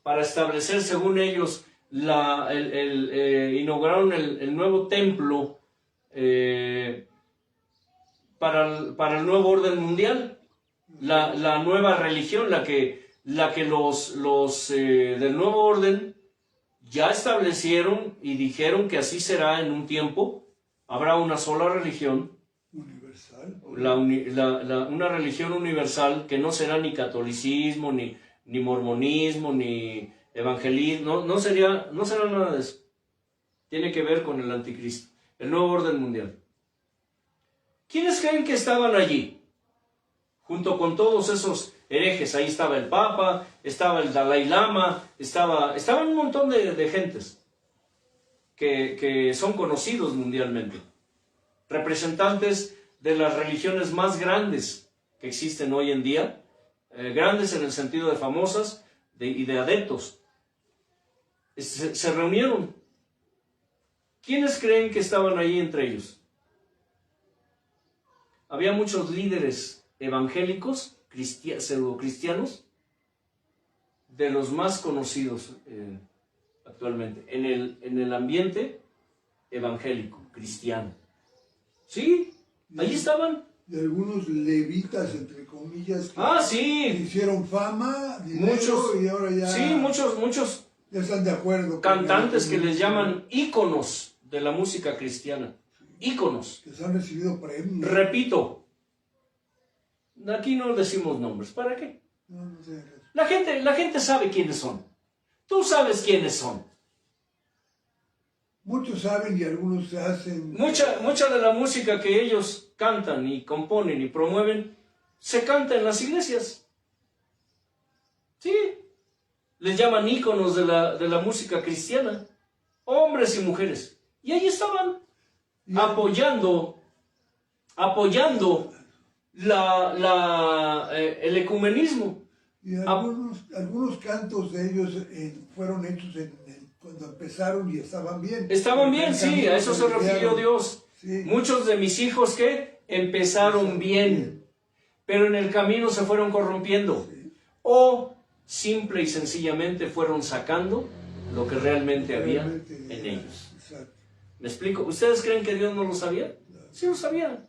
para establecer, según ellos, inauguraron el nuevo templo para el nuevo orden mundial. La nueva religión, la que los del nuevo orden ya establecieron y dijeron que así será en un tiempo. Habrá una sola religión universal. Una religión universal que no será ni catolicismo, ni mormonismo, ni evangelismo, no será nada de eso. Tiene que ver con el anticristo, el nuevo orden mundial. ¿Quiénes creen que estaban allí? Junto con todos esos herejes, ahí estaba el Papa, estaba el Dalai Lama, estaban un montón de gentes que son conocidos mundialmente. Representantes de las religiones más grandes que existen hoy en día, grandes en el sentido de famosas y de adeptos. Se reunieron. ¿Quiénes creen que estaban ahí entre ellos? Había muchos líderes evangélicos, pseudocristianos, de los más conocidos actualmente, en el ambiente evangélico, cristiano. Sí, allí estaban. De algunos levitas, entre comillas, que Sí. hicieron fama, dinero, y ahora ya, sí, muchos ya están de acuerdo. cantantes que les llaman íconos de la música cristiana. Íconos. Que se han recibido premios. Repito, aquí no decimos nombres. ¿Para qué? No sé. La gente sabe quiénes son. Tú sabes quiénes son. Muchos saben y algunos se hacen. Mucha de la música que ellos cantan y componen y promueven se canta en las iglesias. Sí. Les llaman íconos de la música cristiana. Hombres y mujeres. Y ahí estaban. Apoyando el ecumenismo. Y algunos cantos de ellos fueron hechos cuando empezaron y estaban bien. Estaban bien, sí, a eso se refirió Dios. Sí. Muchos de mis hijos que empezaron bien, pero en el camino se fueron corrompiendo. Sí. O simple y sencillamente fueron sacando lo que realmente había en ellos. Exacto. ¿Me explico? ¿Ustedes creen que Dios no lo sabía? Sí lo sabía.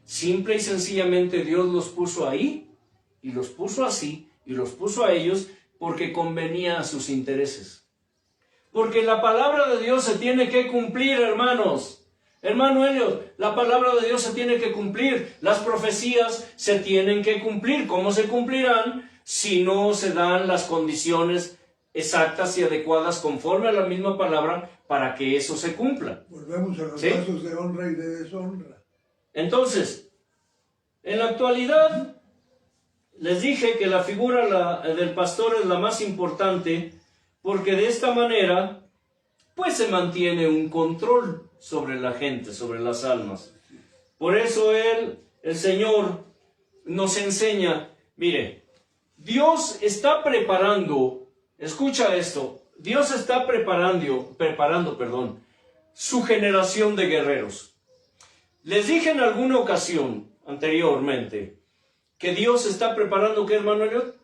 Simple y sencillamente Dios los puso ahí, y los puso así, y los puso a ellos porque convenía a sus intereses. Porque la palabra de Dios se tiene que cumplir, hermanos. Hermano Elliot, la palabra de Dios se tiene que cumplir. Las profecías se tienen que cumplir. ¿Cómo se cumplirán si no se dan las condiciones exactas y adecuadas conforme a la misma palabra para que eso se cumpla? Volvemos a los ¿Sí? casos de honra y de deshonra. Entonces, en la actualidad, les dije que la figura del pastor es la más importante porque de esta manera, pues se mantiene un control sobre la gente, sobre las almas. Por eso el Señor nos enseña, mire, Dios está preparando, escucha esto, Dios está preparando, su generación de guerreros. Les dije en alguna ocasión anteriormente que Dios está preparando, ¿qué, hermano Elliot?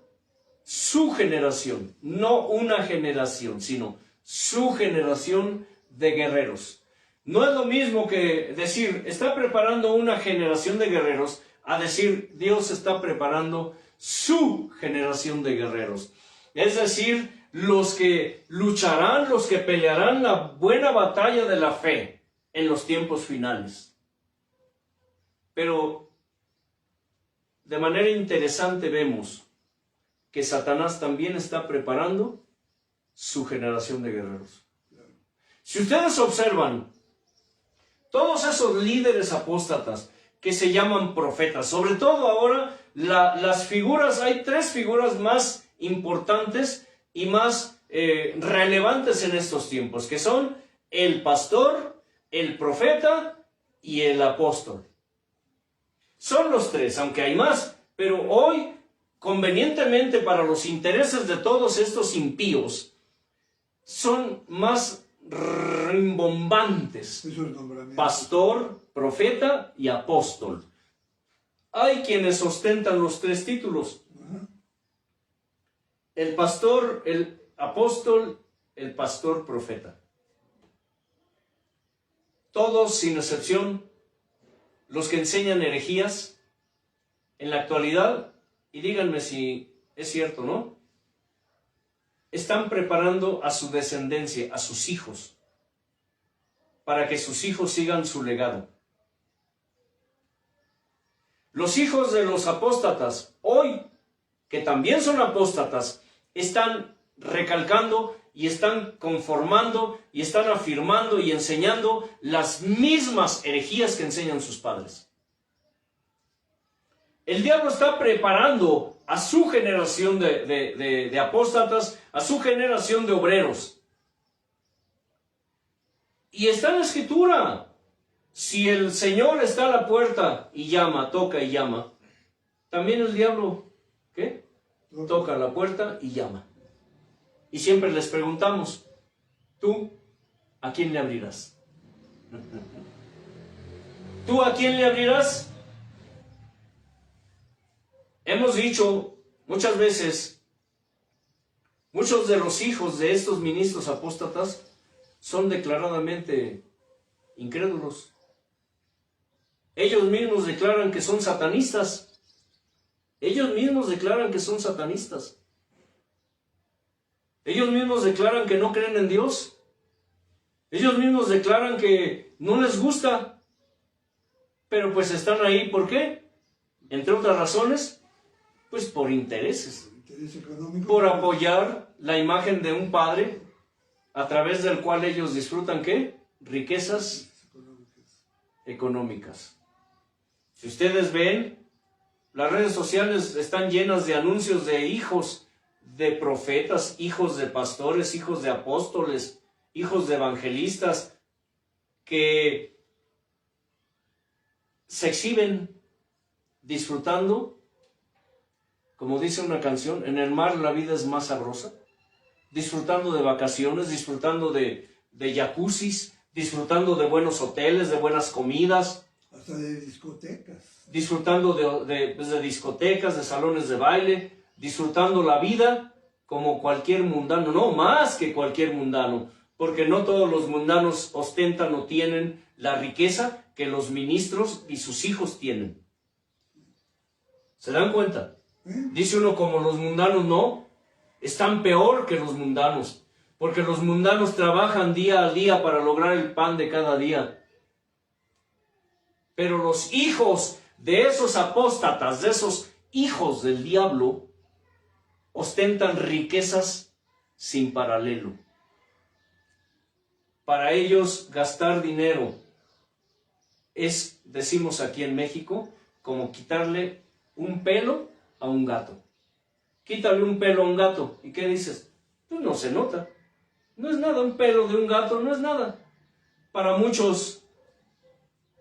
Su generación, no una generación, sino su generación de guerreros. No es lo mismo que decir, está preparando una generación de guerreros, a decir, Dios está preparando su generación de guerreros. Es decir, los que lucharán, los que pelearán la buena batalla de la fe en los tiempos finales. Pero de manera interesante vemos que Satanás también está preparando su generación de guerreros. Si ustedes observan, todos esos líderes apóstatas que se llaman profetas, sobre todo ahora las figuras, hay tres figuras más importantes y más relevantes en estos tiempos, que son el pastor, el profeta y el apóstol. Son los tres, aunque hay más, pero hoy, convenientemente para los intereses de todos estos impíos, son más rimbombantes. Pastor, profeta y apóstol. Hay quienes ostentan los tres títulos. El pastor, el apóstol, el pastor, profeta. Todos, sin excepción, los que enseñan herejías en la actualidad, y díganme si es cierto o no, están preparando a su descendencia, a sus hijos, para que sus hijos sigan su legado. Los hijos de los apóstatas, hoy, que también son apóstatas, están recalcando y están conformando y están afirmando y enseñando las mismas herejías que enseñan sus padres. El diablo está preparando a su generación de apóstatas, a su generación de obreros. Y está en la Escritura. Si el Señor está a la puerta y llama, toca y llama, también el diablo, ¿qué? Toca la puerta y llama. Y siempre les preguntamos, ¿tú a quién le abrirás? ¿Tú a quién le abrirás? Hemos dicho muchas veces, muchos de los hijos de estos ministros apóstatas son declaradamente incrédulos. Ellos mismos declaran que son satanistas. Ellos mismos declaran que son satanistas. Ellos mismos declaran que no creen en Dios. Ellos mismos declaran que no les gusta. Pero pues están ahí, ¿por qué? Entre otras razones, pues por intereses. Interés económico. Por apoyar la imagen de un padre a través del cual ellos disfrutan, ¿qué? Riquezas económicas. Si ustedes ven, las redes sociales están llenas de anuncios de hijos de profetas, hijos de pastores, hijos de apóstoles, hijos de evangelistas, que se exhiben disfrutando, como dice una canción, en el mar la vida es más sabrosa, disfrutando de vacaciones, disfrutando de jacuzzis, disfrutando de buenos hoteles, de buenas comidas, hasta de discotecas, disfrutando de discotecas, de salones de baile, disfrutando la vida como cualquier mundano, no más que cualquier mundano, porque no todos los mundanos ostentan o tienen la riqueza que los ministros y sus hijos tienen. ¿Se dan cuenta? Dice uno, como los mundanos no, están peor que los mundanos, porque los mundanos trabajan día a día para lograr el pan de cada día. Pero los hijos de esos apóstatas, de esos hijos del diablo, ostentan riquezas sin paralelo. Para ellos gastar dinero es, decimos aquí en México, como quitarle un pelo a un gato. Quítale un pelo a un gato, ¿y qué dices? Pues no se nota. No es nada, un pelo de un gato no es nada. Para muchos,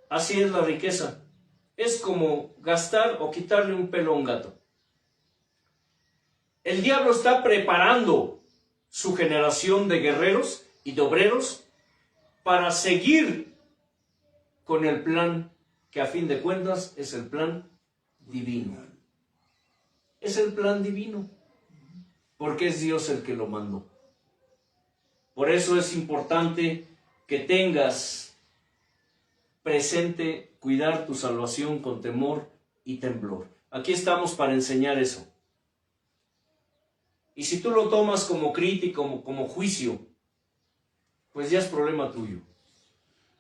así es la riqueza. Es como gastar o quitarle un pelo a un gato. El diablo está preparando su generación de guerreros y de obreros para seguir con el plan que a fin de cuentas es el plan divino. Es el plan divino, porque es Dios el que lo mandó. Por eso es importante que tengas presente cuidar tu salvación con temor y temblor. Aquí estamos para enseñar eso. Y si tú lo tomas como crítica, como juicio, pues ya es problema tuyo.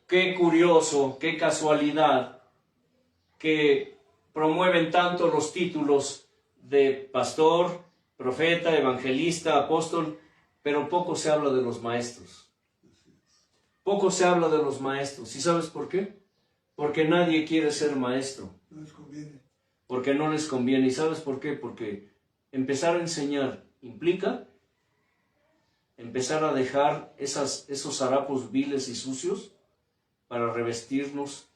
Qué curioso, qué casualidad que promueven tanto los títulos de pastor, profeta, evangelista, apóstol, pero poco se habla de los maestros. Poco se habla de los maestros. ¿Y sabes por qué? Porque nadie quiere ser maestro. no les conviene. Porque no les conviene. ¿Y sabes por qué? Porque empezar a enseñar implica empezar a dejar esos harapos viles y sucios para revestirnos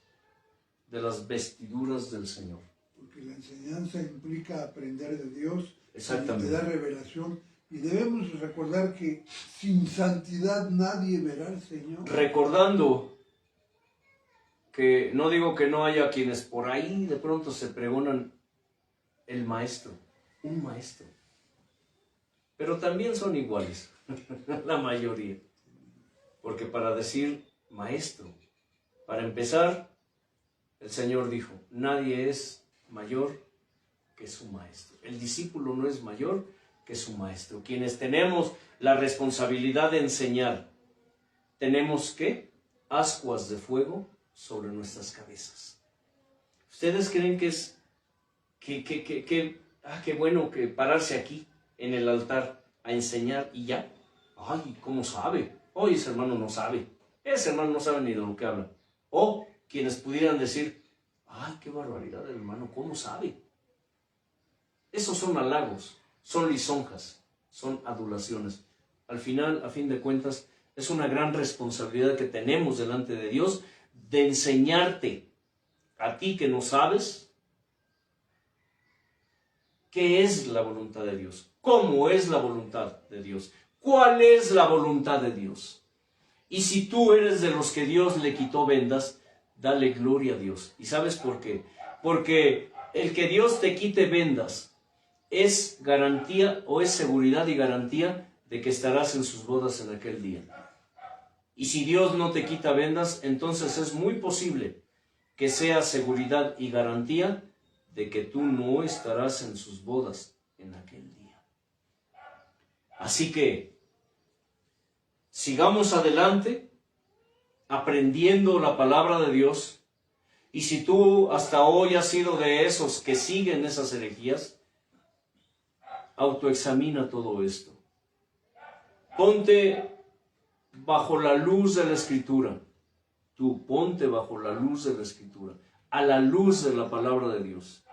de las vestiduras del Señor. Porque la enseñanza implica aprender de Dios, Exactamente. te da revelación, y debemos recordar que sin santidad nadie verá al Señor. Recordando que no digo que no haya quienes por ahí de pronto se pregonan el maestro, un maestro, pero también son iguales, la mayoría, porque para decir maestro, para empezar, el Señor dijo, nadie es mayor que su maestro. El discípulo no es mayor que su maestro. Quienes tenemos la responsabilidad de enseñar, tenemos ¿qué? Ascuas de fuego sobre nuestras cabezas. ¿Ustedes creen que es qué bueno que pararse aquí en el altar a enseñar y ya. Ay, ¿cómo sabe? Oye, ese hermano no sabe. Ese hermano no sabe ni de lo que habla. O quienes pudieran decir, ay, qué barbaridad el hermano, ¿cómo sabe? Esos son halagos, son lisonjas, son adulaciones. Al final, a fin de cuentas, es una gran responsabilidad que tenemos delante de Dios de enseñarte a ti que no sabes qué es la voluntad de Dios, cómo es la voluntad de Dios, cuál es la voluntad de Dios. Y si tú eres de los que Dios le quitó vendas, dale gloria a Dios. ¿Y sabes por qué? Porque el que Dios te quite vendas es garantía o es seguridad y garantía de que estarás en sus bodas en aquel día. Y si Dios no te quita vendas, entonces es muy posible que sea seguridad y garantía de que tú no estarás en sus bodas en aquel día. Así que sigamos adelante aprendiendo la palabra de Dios. Y si tú hasta hoy has sido de esos que siguen esas herejías, autoexamina todo esto. Ponte bajo la luz de la Escritura. Tú ponte bajo la luz de la Escritura, a la luz de la palabra de Dios.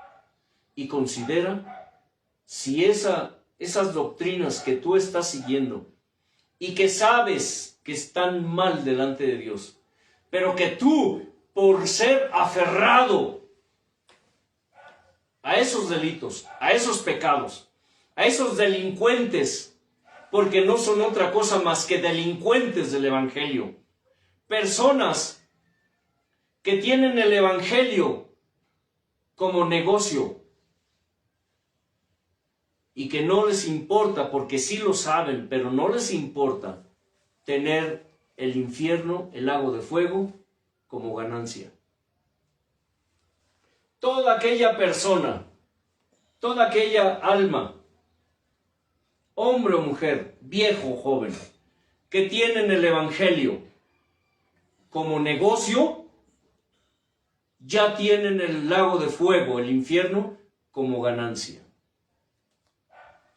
Y considera si esas doctrinas que tú estás siguiendo y que sabes que están mal delante de Dios, pero que tú, por ser aferrado a esos delitos, a esos pecados, a esos delincuentes, porque no son otra cosa más que delincuentes del Evangelio, personas que tienen el Evangelio como negocio y que no les importa, porque sí lo saben, pero no les importa tener el infierno, el lago de fuego, como ganancia. Toda aquella persona, toda aquella alma, hombre o mujer, viejo o joven, que tienen el Evangelio como negocio, ya tienen el lago de fuego, el infierno, como ganancia.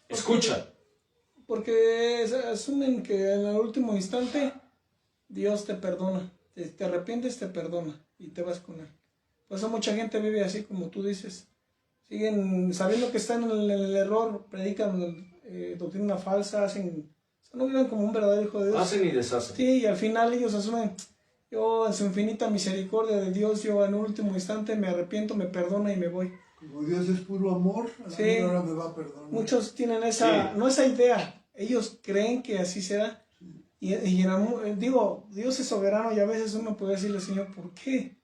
Escucha. Porque asumen que en el último instante Dios te perdona. Te arrepientes, te perdona y te vas con Él. Por eso mucha gente vive así como tú dices. Siguen sabiendo que están en el error, predican doctrina falsa, no viven como un verdadero hijo de Dios. Hacen y deshacen. Sí, y al final ellos asumen, yo en su infinita misericordia de Dios, yo en un último instante me arrepiento, me perdona y me voy. Como Dios es puro amor, a la Sí, hora me va a perdonar. muchos tienen no esa idea, ellos creen que así será. Y digo, Dios es soberano y a veces uno puede decirle, Señor, ¿por qué?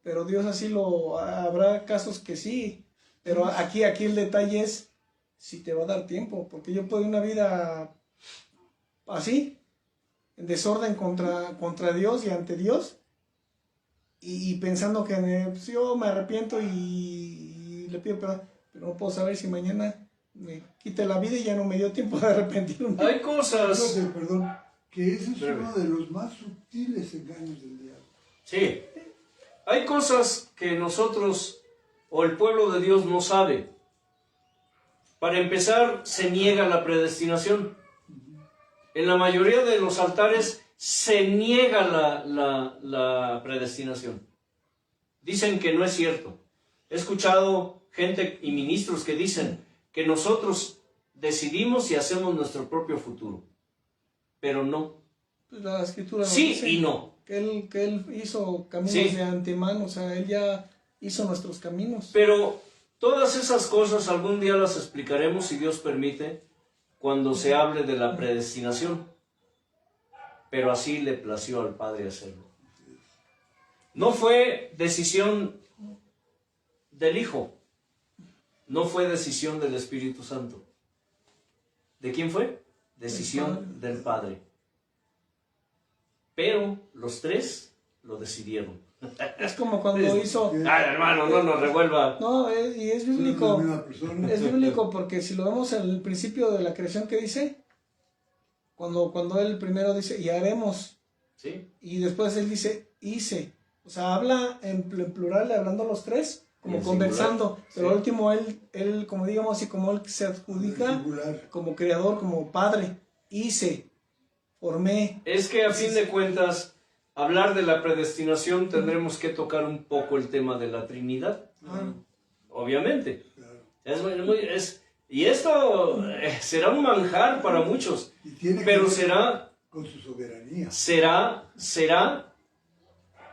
Pero Dios así habrá casos que sí, pero aquí el detalle es si te va a dar tiempo, porque yo puedo una vida así, en desorden contra Dios y ante Dios, y pensando que pues yo me arrepiento y le pido perdón, pero no puedo saber si mañana me quite la vida y ya no me dio tiempo de arrepentirme. Hay cosas... Perdón, que ese es uno de los más sutiles engaños del diablo. Sí, hay cosas que nosotros o el pueblo de Dios no sabe. Para empezar, se niega la predestinación. En la mayoría de los altares se niega la predestinación. Dicen que no es cierto. He escuchado gente y ministros que dicen que nosotros decidimos y hacemos nuestro propio futuro. Pero no. La escritura sí dice y no. Que él hizo caminos de antemano, o sea, Él ya hizo nuestros caminos. Pero todas esas cosas algún día las explicaremos, si Dios permite, cuando se hable de la predestinación. Pero así le plació al Padre hacerlo. No fue decisión del Hijo, no fue decisión del Espíritu Santo. ¿De quién fue? Decisión del Padre. Pero los tres lo decidieron. Es como cuando hizo... Ay, hermano, no nos revuelva. No, y es bíblico. Es bíblico porque si lo vemos en el principio de la creación que dice, cuando él primero dice, y haremos, ¿Sí? Y después él dice, hice. O sea, habla en plural, hablando los tres, como en conversando, singular, pero sí. al último él, como digamos así, como él se adjudica Singular. como creador, como padre, hice, formé. Es que a fin de cuentas, hablar de la predestinación tendremos que tocar un poco el tema de la Trinidad, obviamente. Claro. Y esto será un manjar para muchos, Y tiene que pero ver será con su soberanía. será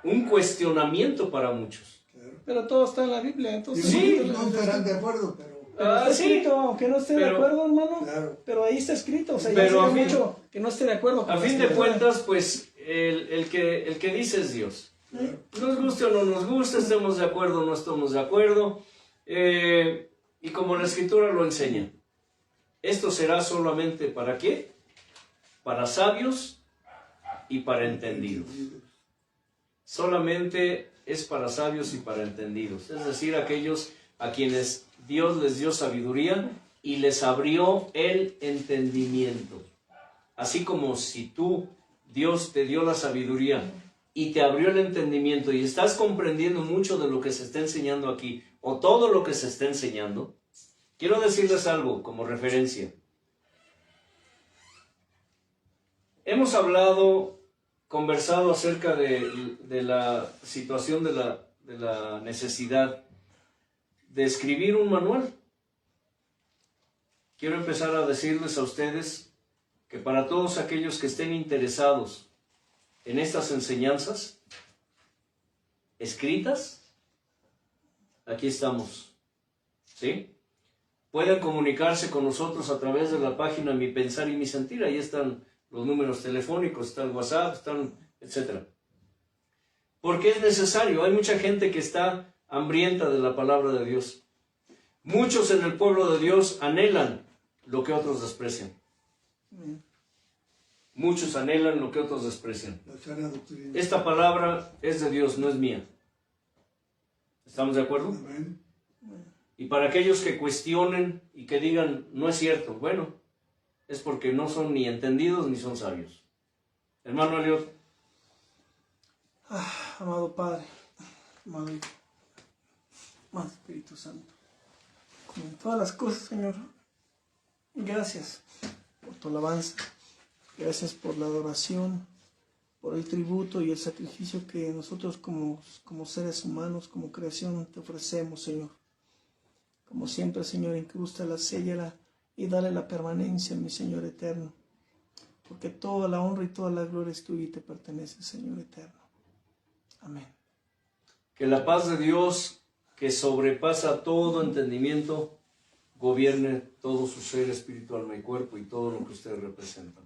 un cuestionamiento para muchos. Claro. Pero todo está en la Biblia, entonces... Sí. No estarán de acuerdo, pero Pero está Sí, escrito, aunque no esté de pero- acuerdo, hermano, claro. pero ahí está escrito, o sea, ya Pero sería a fin- mucho que no esté de acuerdo con A la fin de escritura. cuentas, pues el que dice es Dios. Nos guste o no nos guste, estemos de acuerdo o no estemos de acuerdo. Y como la Escritura lo enseña, esto será solamente ¿para qué? Para sabios y para entendidos. Solamente es para sabios y para entendidos. Es decir, aquellos a quienes Dios les dio sabiduría y les abrió el entendimiento. Así como si Dios te dio la sabiduría y te abrió el entendimiento y estás comprendiendo mucho de lo que se está enseñando aquí, o todo lo que se está enseñando, quiero decirles algo como referencia. Hemos conversado acerca de la situación de la necesidad de escribir un manual. Quiero empezar a decirles a ustedes que para todos aquellos que estén interesados en estas enseñanzas escritas, aquí estamos, ¿sí? Pueden comunicarse con nosotros a través de la página Mi Pensar y Mi Sentir. Ahí están los números telefónicos, está el WhatsApp, etc. Porque es necesario. Hay mucha gente que está hambrienta de la palabra de Dios. Muchos en el pueblo de Dios anhelan lo que otros desprecian. Muchos anhelan lo que otros desprecian. La sana doctrina. Esta palabra es de Dios, no es mía. ¿Estamos de acuerdo? Amén. Y para aquellos que cuestionen y que digan, no es cierto, bueno, es porque no son ni entendidos ni son sabios. Hermano Eliot. Amado Padre, amado Hijo, amado Espíritu Santo, como en todas las cosas, Señor, gracias por tu alabanza, gracias por la adoración, por el tributo y el sacrificio que nosotros como seres humanos, como creación, te ofrecemos, Señor. Como siempre, Señor, incrústala, séllala y dale la permanencia, mi Señor eterno, porque toda la honra y toda la gloria es tuya y te pertenece, Señor eterno. Amén. Que la paz de Dios, que sobrepasa todo entendimiento, gobierne todo su ser espiritual, alma y cuerpo y todo lo que ustedes representan.